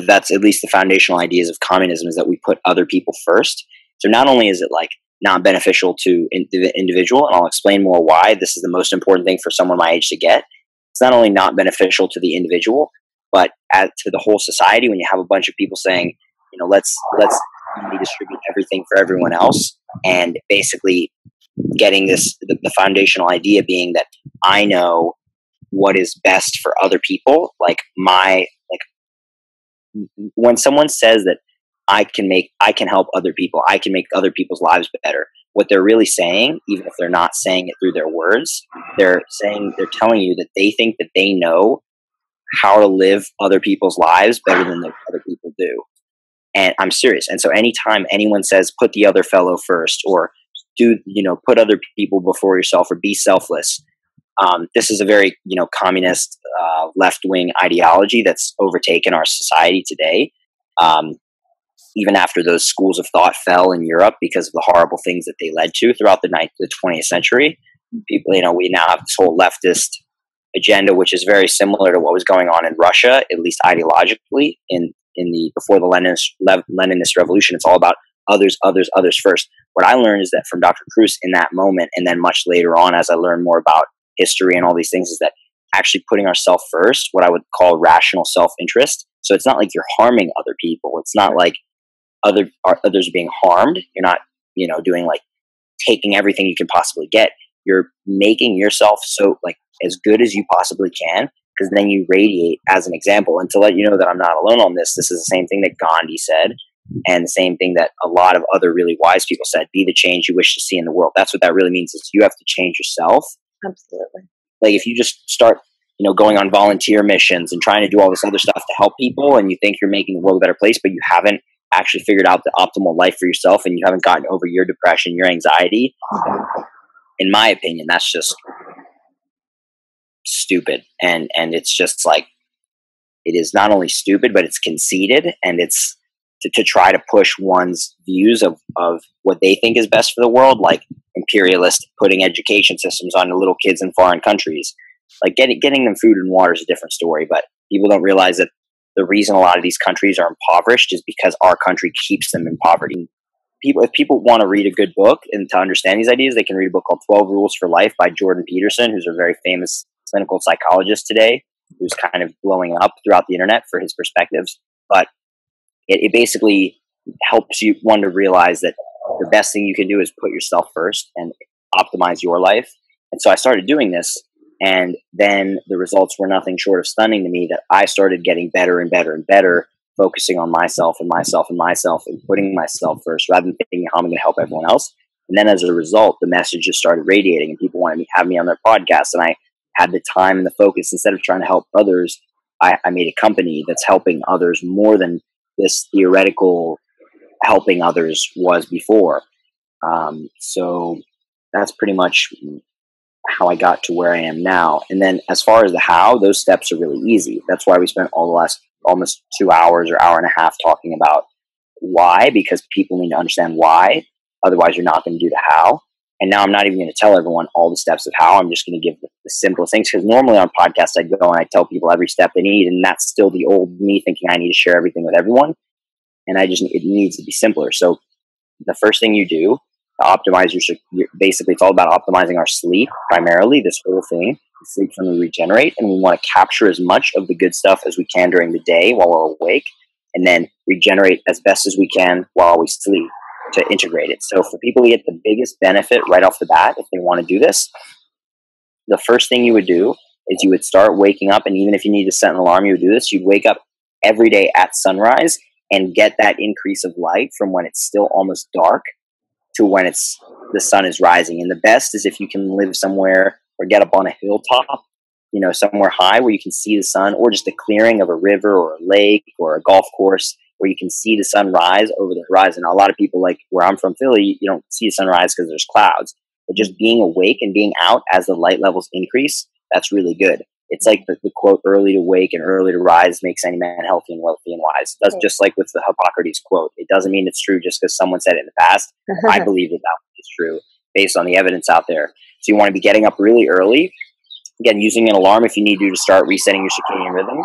that's at least the foundational ideas of communism, is that we put other people first. So not only is it like not beneficial to the individual, and I'll explain more why this is the most important thing for someone my age to get. It's not only not beneficial to the individual, but to the whole society. When you have a bunch of people saying, you know, let's distribute everything for everyone else, and basically getting the foundational idea being that I know what is best for other people. When someone says that I can help other people, I can make other people's lives better, what they're really saying, even if they're not saying it through their words, they're telling you that they think that they know how to live other people's lives better than other people do. And I'm serious. And so anytime anyone says put the other fellow first, or put other people before yourself, or be selfless, this is a very communist left-wing ideology that's overtaken our society today. Even after those schools of thought fell in Europe because of the horrible things that they led to throughout the 20th century, people, we now have this whole leftist agenda, which is very similar to what was going on in Russia, at least ideologically, before the Leninist revolution. It's all about others first. What I learned is that from Dr. Kruse in that moment, and then much later on, as I learned more about history and all these things, is that actually putting ourselves first, what I would call rational self-interest. So it's not like you're harming other people. It's not like others are being harmed. You're not, doing like taking everything you can possibly get. You're making yourself so like as good as you possibly can, because then you radiate as an example. And to let you know that I'm not alone on this, this is the same thing that Gandhi said, and the same thing that a lot of other really wise people said: be the change you wish to see in the world. That's what that really means, is you have to change yourself. Absolutely. Like if you just start, going on volunteer missions and trying to do all this other stuff to help people, and you think you're making the world a better place, but you haven't actually figured out the optimal life for yourself, and you haven't gotten over your depression, your anxiety, in my opinion, that's just stupid. And it's just like, it is not only stupid, but it's conceited, and it's to try to push one's views of what they think is best for the world, like imperialist, putting education systems on the little kids in foreign countries. Like getting them food and water is a different story, but people don't realize that the reason a lot of these countries are impoverished is because our country keeps them in poverty. If people want to read a good book and to understand these ideas, they can read a book called 12 Rules for Life by Jordan Peterson, who's a very famous clinical psychologist today, who's kind of blowing up throughout the internet for his perspectives. But it basically helps you one to realize that the best thing you can do is put yourself first and optimize your life. And so I started doing this, and then the results were nothing short of stunning to me, that I started getting better and better and better, focusing on myself and myself and myself, and putting myself first rather than thinking how I'm going to help everyone else. And then as a result, the message just started radiating, and people wanted to have me on their podcast, and I had the time and the focus. Instead of trying to help others, I made a company that's helping others more than this theoretical helping others was before. So that's pretty much how I got to where I am now. And then as far as the how, those steps are really easy. That's why we spent all the last almost 2 hours or hour and a half talking about why, because people need to understand why. Otherwise, you're not going to do the how. And now I'm not even going to tell everyone all the steps of how. I'm just going to give the simplest things, because normally on podcasts I go and I tell people every step they need, and that's still the old me thinking I need to share everything with everyone. And it needs to be simpler. So the first thing you do to optimize basically it's all about optimizing our sleep primarily, this whole thing. Sleep when we regenerate, and we want to capture as much of the good stuff as we can during the day while we're awake, and then regenerate as best as we can while we sleep to integrate it. So for people to get the biggest benefit right off the bat, if they want to do this, the first thing you would do is you would start waking up, and even if you need to set an alarm, you would do this. You'd wake up every day at sunrise and get that increase of light from when it's still almost dark to when the sun is rising. And the best is if you can live somewhere or get up on a hilltop, somewhere high where you can see the sun, or just a clearing of a river or a lake or a golf course where you can see the sun rise over the horizon. Now, a lot of people, like where I'm from, Philly, you don't see the sunrise because there's clouds. But just being awake and being out as the light levels increase, that's really good. It's like the quote, early to wake and early to rise makes any man healthy and wealthy and wise. That's just like with the Hippocrates quote. It doesn't mean it's true just because someone said it in the past. I believe that is true based on the evidence out there. So you want to be getting up really early. Again, using an alarm if you need to start resetting your circadian rhythm.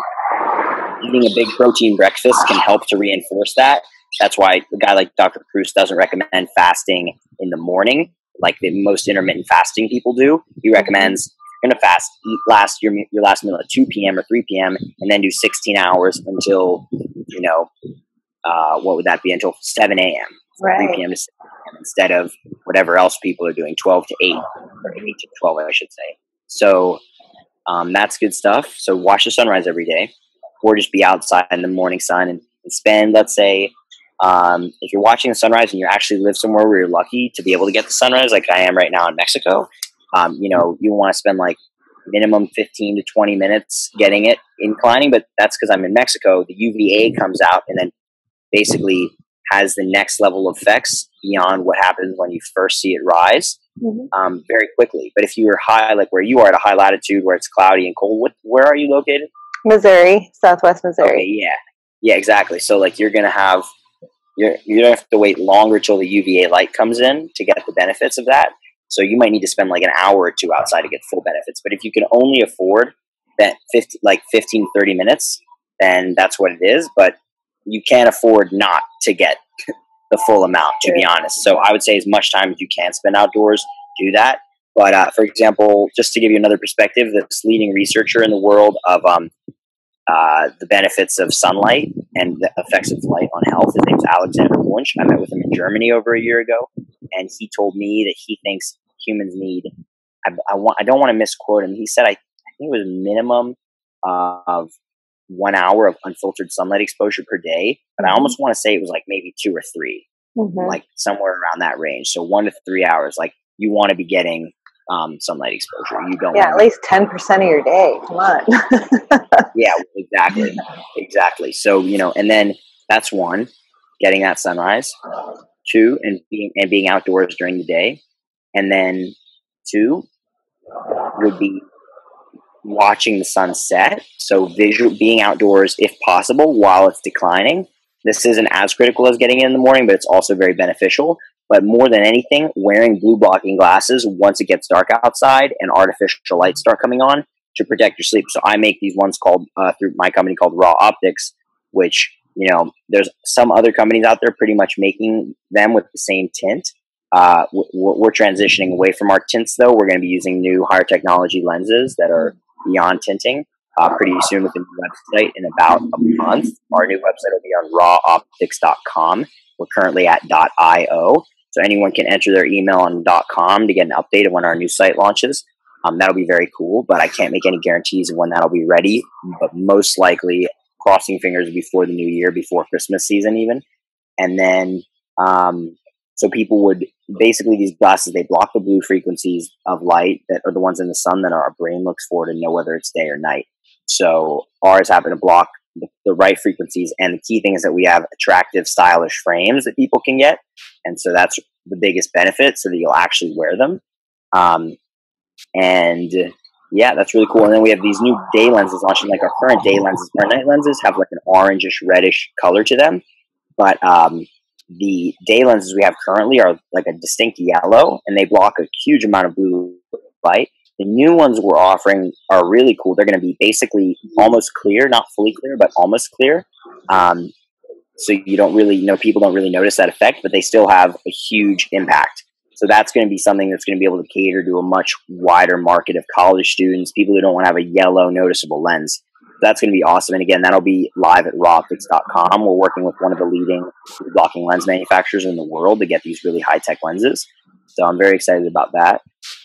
Eating a big protein breakfast can help to reinforce that. That's why a guy like Dr. Kruse doesn't recommend fasting in the morning like the most intermittent fasting people do. He recommends you're going to fast, eat your last meal at 2 p.m. or 3 p.m. and then do 16 hours until, what would that be, until 7 a.m. Right. 3 p.m. to 6 p.m. instead of whatever else people are doing, 12 to 8 or 8 to 12, I should say. So that's good stuff. So watch the sunrise every day, or just be outside in the morning sun and spend, let's say, if you're watching the sunrise and you actually live somewhere where you're lucky to be able to get the sunrise, like I am right now in Mexico, you want to spend like minimum 15 to 20 minutes getting it inclining, but that's because I'm in Mexico. The UVA comes out and then basically has the next level of effects beyond what happens when you first see it rise very quickly. But if you're high, like where you are at a high latitude where it's cloudy and cold, where are you located? Missouri, Southwest Missouri. Okay, yeah, exactly. So like you're going to have, you're going to have to wait longer till the UVA light comes in to get the benefits of that. So you might need to spend like an hour or two outside to get full benefits. But if you can only afford that 15, 30 minutes, then that's what it is. But you can't afford not to get the full amount, to be honest. So I would say as much time as you can spend outdoors, do that. But for example, just to give you another perspective, this leading researcher in the world of the benefits of sunlight and the effects of light on health, his name's Alexander Wunsch. I met with him in Germany over a year ago, and he told me that he thinks humans need, I don't want to misquote him. He said, I think it was a minimum of 1 hour of unfiltered sunlight exposure per day, but I almost want to say it was like maybe 2 or 3, like somewhere around that range. So 1 to 3 hours, like you want to be getting sunlight exposure. You don't at least 10% of your day. Come on. Yeah, exactly. So, and then that's 1, getting that sunrise. 2, and being outdoors during the day. And then 2 would be watching the sunset. So being outdoors if possible while it's declining. This isn't as critical as getting in the morning, but it's also very beneficial. But more than anything, wearing blue blocking glasses once it gets dark outside and artificial lights start coming on to protect your sleep. So I make these ones called through my company called Raw Optics, which, there's some other companies out there pretty much making them with the same tint. We're transitioning away from our tints, though. We're going to be using new higher technology lenses that are beyond tinting pretty soon with a new website in about a month. Our new website will be on rawoptics.com. We're currently at .io. So anyone can enter their email on .com to get an update of when our new site launches. That'll be very cool, but I can't make any guarantees of when that'll be ready. But most likely, crossing fingers, before the new year, before Christmas season even. And then, so people would, basically these glasses, they block the blue frequencies of light that are the ones in the sun that our brain looks for to know whether it's day or night. So ours happen to block the right frequencies. And the key thing is that we have attractive, stylish frames that people can get. And so that's the biggest benefit, so that you'll actually wear them. And yeah, that's really cool. And then we have these new day lenses launching. Like our current day lenses, our night lenses have like an orangish, reddish color to them. But the day lenses we have currently are like a distinct yellow, and they block a huge amount of blue light. The new ones we're offering are really cool. They're going to be basically almost clear, not fully clear, but almost clear. So you don't really, people don't really notice that effect, but they still have a huge impact. So that's going to be something that's going to be able to cater to a much wider market of college students, people who don't want to have a yellow noticeable lens. That's going to be awesome. And again, that'll be live at rawoptics.com. We're working with one of the leading blocking lens manufacturers in the world to get these really high-tech lenses. So I'm very excited about that.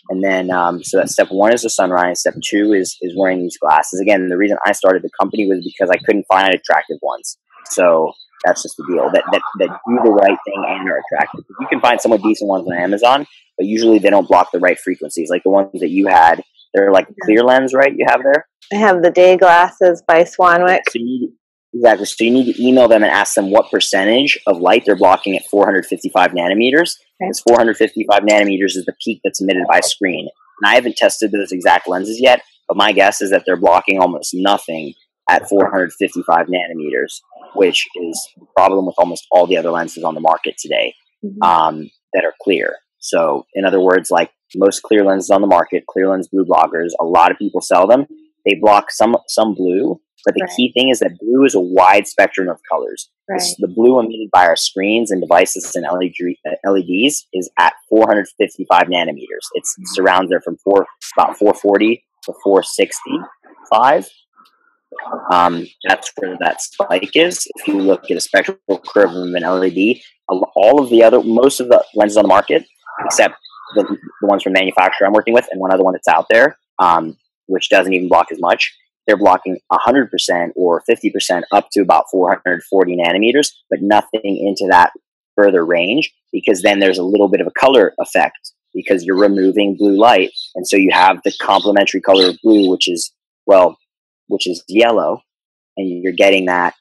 And then, so that step one is the sunrise. Step two is wearing these glasses. Again, the reason I started the company was because I couldn't find attractive ones. So that's just the deal, that do the right thing and are attractive. You can find somewhat decent ones on Amazon, but usually they don't block the right frequencies. Like the ones that you had, they're like clear lens, right? You have there? I have the day glasses by Swanwick. Exactly. So you need to email them and ask them what percentage of light they're blocking at 455 nanometers. Okay. This 455 nanometers is the peak that's emitted by a screen. And I haven't tested those exact lenses yet, but my guess is that they're blocking almost nothing at 455 nanometers, which is the problem with almost all the other lenses on the market today, that are clear. So in other words, like most clear lenses on the market, clear lens blue blockers, a lot of people sell them. They block some blue, but the key thing is that blue is a wide spectrum of colors. Right. The blue emitted by our screens and devices and LEDs is at 455 nanometers. It surrounds there from about 440 to 465. That's where that spike is. If you look at a spectral curve of an LED, most of the lenses on the market, except the ones from the manufacturer I'm working with and one other one that's out there, which doesn't even block as much, they're blocking 100% or 50% up to about 440 nanometers, but nothing into that further range, because then there's a little bit of a color effect because you're removing blue light. And so you have the complementary color of blue, which is yellow, and you're getting that,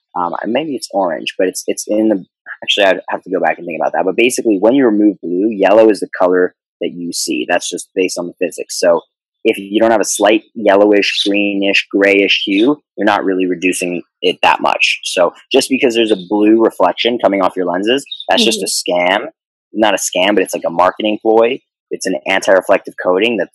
maybe it's orange, but it's in the, actually I'd have to go back and think about that. But basically when you remove blue, yellow is the color that you see. That's just based on the physics. So if you don't have a slight yellowish, greenish, grayish hue, you're not really reducing it that much. So just because there's a blue reflection coming off your lenses, that's just a scam. Not a scam, but it's like a marketing ploy. It's an anti-reflective coating that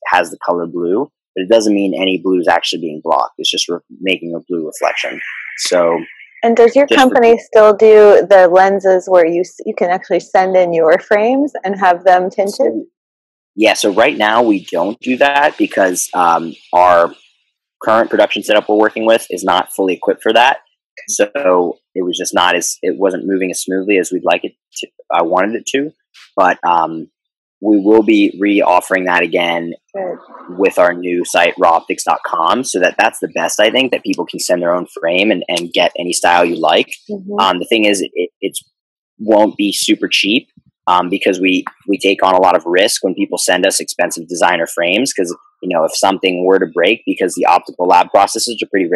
has the color blue, but it doesn't mean any blue is actually being blocked. It's just making a blue reflection. So. And does your company still do the lenses where you can actually send in your frames and have them tinted? So right now we don't do that because our current production setup we're working with is not fully equipped for that. So it was just it wasn't moving as smoothly as we'd like it to. I wanted it to, but we will be re-offering that again with our new site, rawoptics.com. So that's the best, I think, that people can send their own frame and get any style you like. The thing is, it won't be super cheap because we take on a lot of risk when people send us expensive designer frames, because, if something were to break, because the optical lab processes are pretty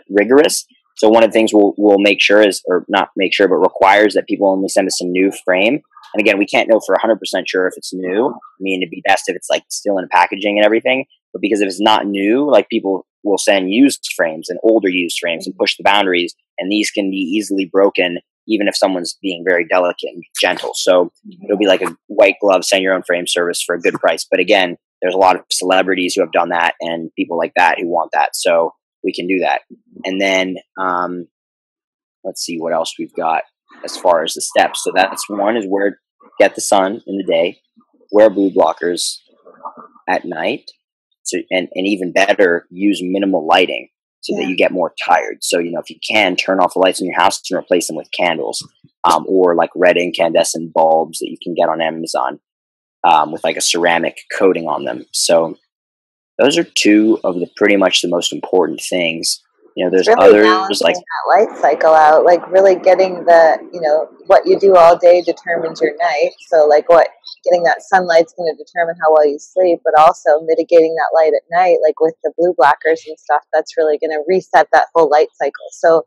rigorous. So one of the things we'll make sure but requires that people only send us a new frame. And again, we can't know for 100% sure if it's new. I mean, it'd be best if it's like still in packaging and everything. But because if it's not new, like people will send used frames and older used frames and push the boundaries. And these can be easily broken, even if someone's being very delicate and gentle. So it'll be like a white glove, send your own frame service for a good price. But again, there's a lot of celebrities who have done that and people like that who want that. So we can do that. And then let's see what else we've got as far as the steps. So that's one is get the sun in the day, wear blue blockers at night, and even better, use minimal lighting so that you get more tired. So, if you can, turn off the lights in your house and replace them with candles, or like red incandescent bulbs that you can get on Amazon with like a ceramic coating on them. So those are two of pretty much the most important things. There's really others like that light cycle out, like really getting what you do all day determines your night. So like getting that sunlight's going to determine how well you sleep, but also mitigating that light at night, like with the blue blockers and stuff, that's really going to reset that whole light cycle. So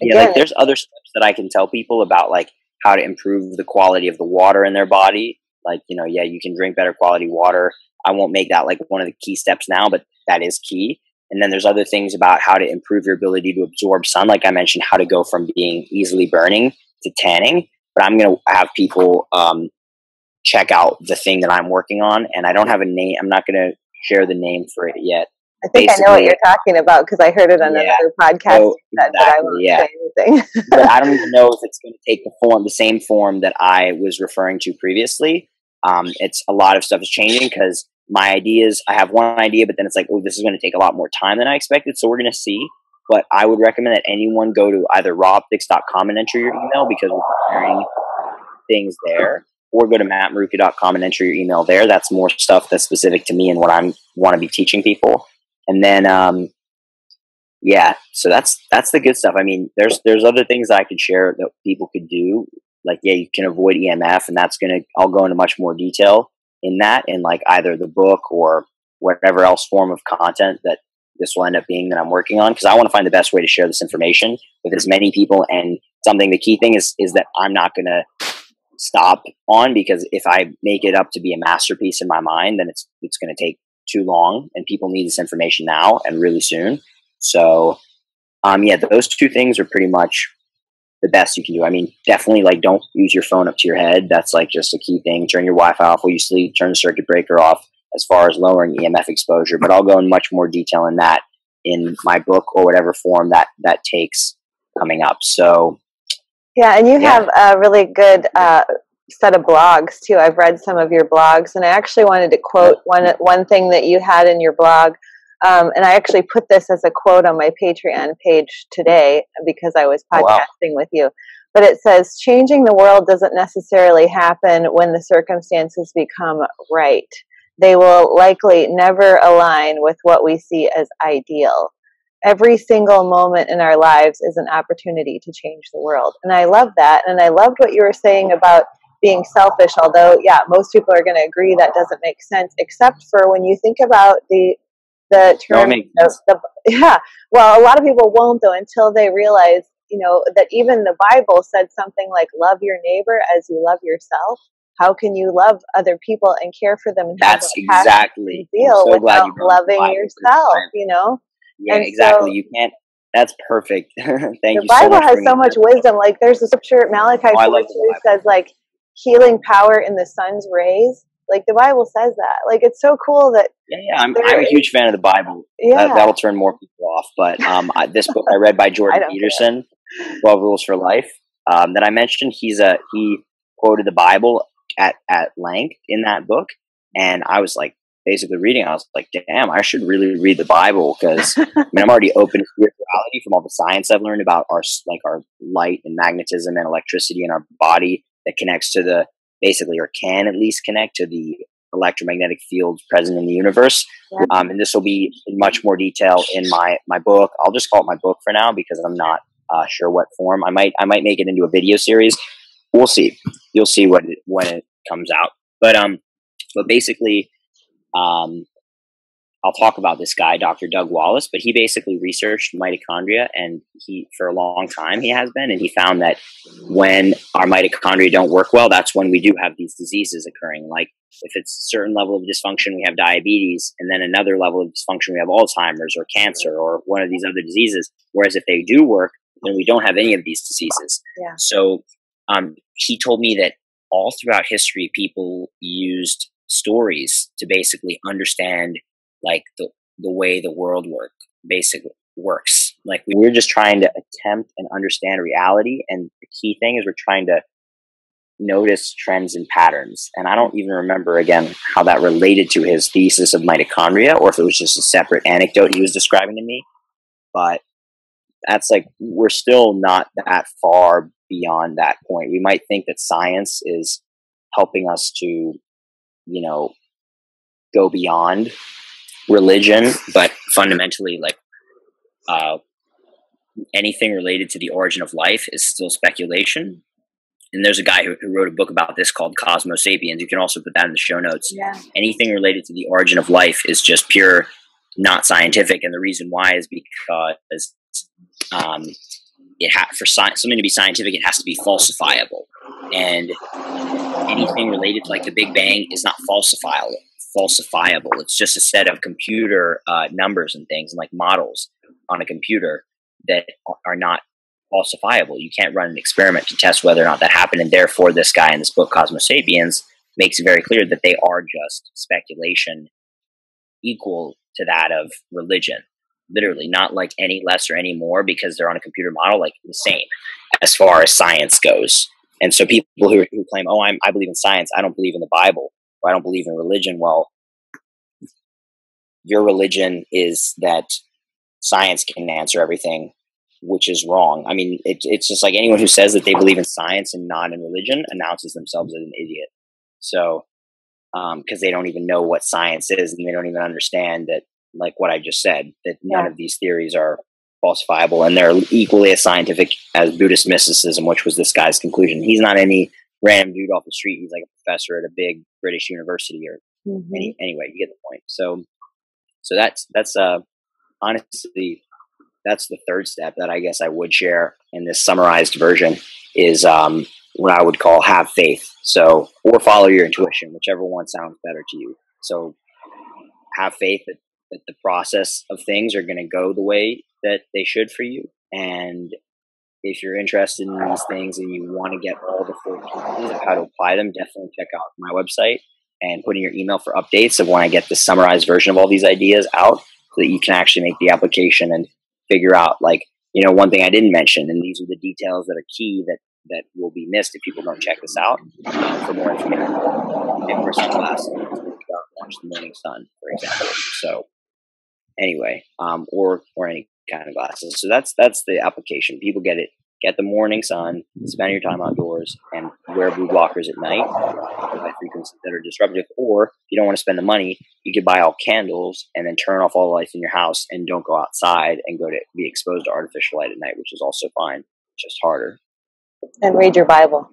again, yeah, like there's other steps that I can tell people about, like how to improve the quality of the water in their body. Like, you know, yeah, you can drink better quality water. I won't make that like one of the key steps now, but that is key. And then there's other things about how to improve your ability to absorb sun. Like I mentioned, how to go from being easily burning to tanning. But I'm going to have people check out the thing that I'm working on. And I don't have a name. I'm not going to share the name for it yet. I think basically, I know what you're talking about because I heard it on another podcast. So, exactly, but I won't say anything. But I don't even know if it's going to take the same form that I was referring to previously. It's a lot of stuff is changing because my ideas, I have one idea, but then it's like, oh, this is going to take a lot more time than I expected. So we're going to see. But I would recommend that anyone go to either rawoptics.com and enter your email because we're preparing things there, or go to mattmaruca.com and enter your email there. That's more stuff that's specific to me and what I want to be teaching people. And then, yeah, so that's the good stuff. I mean, there's other things I could share that people could do. Like, yeah, you can avoid EMF, and I'll go into much more detail in that in like either the book or whatever else form of content that this will end up being that I'm working on. Cause I want to find the best way to share this information with as many people. And the key thing is that I'm not going to stop on, because if I make it up to be a masterpiece in my mind, then it's going to take too long, and people need this information now and really soon. So, yeah, those two things are pretty much the best you can do. I mean, definitely like don't use your phone up to your head. That's like just a key thing. Turn your Wi-Fi off while you sleep, turn the circuit breaker off as far as lowering EMF exposure, but I'll go in much more detail in that in my book or whatever form that takes coming up. So, yeah. And you have a really good, set of blogs too. I've read some of your blogs, and I actually wanted to quote one thing that you had in your blog. And I actually put this as a quote on my Patreon page today because I was podcasting with you. But it says, changing the world doesn't necessarily happen when the circumstances become right. They will likely never align with what we see as ideal. Every single moment in our lives is an opportunity to change the world. And I love that. And I loved what you were saying about being selfish, although, yeah, most people are going to agree that doesn't make sense, except for when you think about the term, well, a lot of people won't, though, until they realize, you know, that even the Bible said something like, love your neighbor as you love yourself. How can you love other people and care for them and that's exactly feel without loving yourself, you know? Yeah, and exactly. So, you can't. That's perfect. Thank you. The Bible has so much wisdom. Like there's a scripture, Malachi 4:2 says like healing power in the sun's rays. Like the Bible says that. Like it's so cool that. Yeah, I'm a huge fan of the Bible. Yeah, that'll turn more people off. But this book I read by Jordan Peterson, 12 Rules for Life, that I mentioned. He quoted the Bible at length in that book, and I was like, basically reading, I was like, damn, I should really read the Bible, because I mean, I'm already open to spirituality from all the science I've learned about our light and magnetism and electricity in our body that connects to basically, or can at least connect to the electromagnetic fields present in the universe. Yeah. And this will be in much more detail in my book. I'll just call it my book for now because I'm not sure what form. I might make it into a video series. We'll see. You'll see when it comes out. But basically, I'll talk about this guy, Dr. Doug Wallace, but he basically researched mitochondria, and for a long time he has been, and he found that when our mitochondria don't work well, that's when we do have these diseases occurring. Like if it's a certain level of dysfunction, we have diabetes, and then another level of dysfunction, we have Alzheimer's or cancer or one of these other diseases. Whereas if they do work, then we don't have any of these diseases. Yeah. So he told me that all throughout history, people used stories to basically understand like the way the world works. Like we're just trying to attempt and understand reality, and the key thing is we're trying to notice trends and patterns. And I don't even remember again how that related to his thesis of mitochondria, or if it was just a separate anecdote he was describing to me. But that's like, we're still not that far beyond that point. We might think that science is helping us to, you know, go beyond religion, but fundamentally, like anything related to the origin of life is still speculation. and there's a guy who wrote a book about this called Cosmo Sapiens. You can also put that in the show notes. Yeah. Anything related to the origin of life is just pure, not scientific. And the reason why is because for something to be scientific, it has to be falsifiable. And anything related to like the Big Bang is not falsifiable. It's just a set of computer numbers and things, and like models on a computer that are not falsifiable. You can't run an experiment to test whether or not that happened. And therefore, this guy in this book, Cosmo Sapiens, makes it very clear that they are just speculation equal to that of religion. Literally, not like any less or any more because they're on a computer model, like the same as far as science goes. And so people who claim, oh, I believe in science, I don't believe in the Bible, or I don't believe in religion. Well, your religion is that science can answer everything, which is wrong. I mean, it's just like anyone who says that they believe in science and not in religion announces themselves as an idiot. So, because they don't even know what science is, and they don't even understand that, like what I just said, that none of these theories are falsifiable, and they're equally as scientific as Buddhist mysticism, which was this guy's conclusion. He's not any random dude off the street. He's like a professor at a big British university, or anyway, you get the point. So that's honestly, that's the third step that I guess I would share in this summarized version is what I would call have faith. So, or follow your intuition, whichever one sounds better to you. So have faith that the process of things are going to go the way that they should for you. And if you're interested in these things and you want to get all the full pieces of how to apply them, definitely check out my website and put in your email for updates of when I get the summarized version of all these ideas out, so that you can actually make the application and figure out, like, you know, one thing I didn't mention, and these are the details that are key that will be missed if people don't check this out. For more information, wear sunglasses, watch the morning sun, for example. So anyway, or any kind of glasses. So that's the application. People get it. Get the morning sun, spend your time outdoors, and wear blue blockers at night at frequencies that are disruptive. Or if you don't want to spend the money, you could buy all candles and then turn off all the lights in your house and don't go outside and go to be exposed to artificial light at night, which is also fine, just harder. And read your Bible.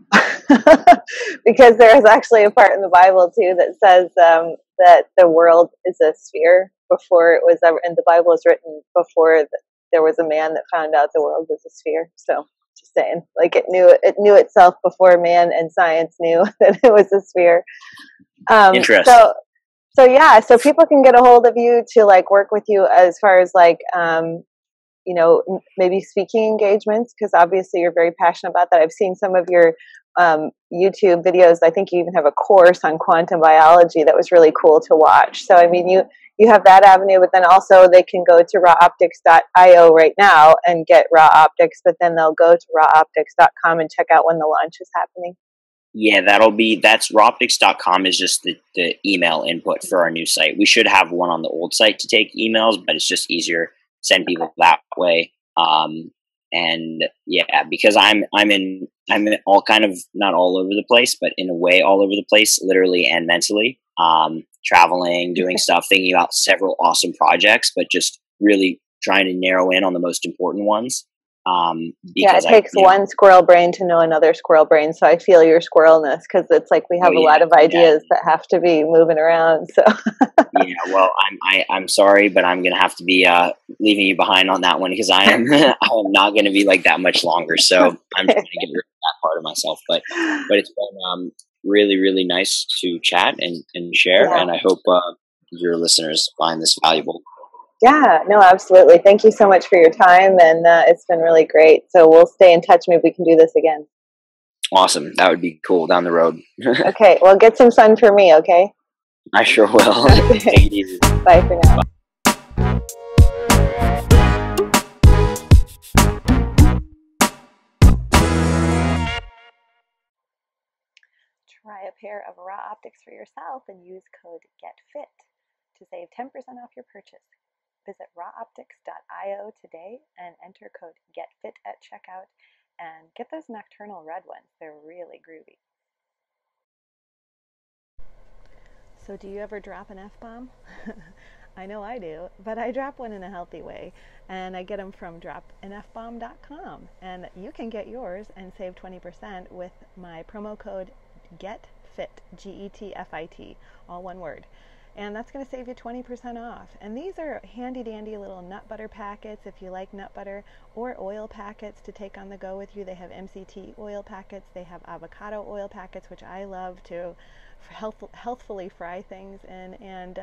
Because there is actually a part in the Bible too that says that the world is a sphere before it was ever, and the Bible was written before there was a man that found out the world was a sphere. So just saying, like, it knew itself before man and science knew that it was a sphere. Interesting. So yeah, so people can get a hold of you to like work with you as far as like, you know, maybe speaking engagements, because obviously you're very passionate about that. I've seen some of your YouTube videos. I think you even have a course on quantum biology that was really cool to watch. So, I mean, you have that avenue, but then also they can go to rawoptics.io right now and get Raw Optics, but then they'll go to rawoptics.com and check out when the launch is happening. Yeah, that's rawoptics.com is just the email input for our new site. We should have one on the old site to take emails, but it's just easier to send people that way. And yeah, because I'm in all kind of, not all over the place, but in a way all over the place, literally and mentally, traveling, doing stuff, thinking about several awesome projects, but just really trying to narrow in on the most important ones. Yeah, it takes one squirrel brain to know another squirrel brain. So I feel your squirrelness, because it's like we have a lot of ideas that have to be moving around. So yeah, well, I'm sorry, but I'm gonna have to be leaving you behind on that one, because I am not gonna be like that much longer. So I'm trying to get rid of that part of myself. But it's been really, really nice to chat and share, and I hope your listeners find this valuable. Yeah, no, absolutely. Thank you so much for your time, and it's been really great. So we'll stay in touch. Maybe we can do this again. Awesome. That would be cool down the road. Okay, well, get some sun for me, okay? I sure will. Take it easy. Bye for now. Bye. Try a pair of Raw Optics for yourself and use code GETFIT to save 10% off your purchase. Visit rawoptics.io today and enter code GETFIT at checkout and get those nocturnal red ones. They're really groovy. So do you ever drop an F-bomb? I know I do, but I drop one in a healthy way, and I get them from dropnfbomb.com, and you can get yours and save 20% with my promo code GETFIT, GETFIT, all one word. And that's going to save you 20% off. And these are handy dandy little nut butter packets if you like nut butter, or oil packets to take on the go with you. They have MCT oil packets, they have avocado oil packets, which I love to healthfully fry things in and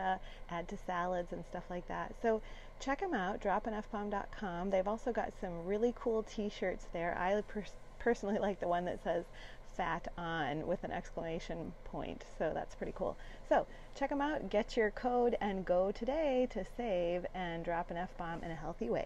add to salads and stuff like that. So check them out, dropnfbomb.com. They've also got some really cool t-shirts there. I personally like the one that says fat on with an exclamation point, so that's pretty cool. So check them out, get your code, and go today to save and drop an F-bomb in a healthy way.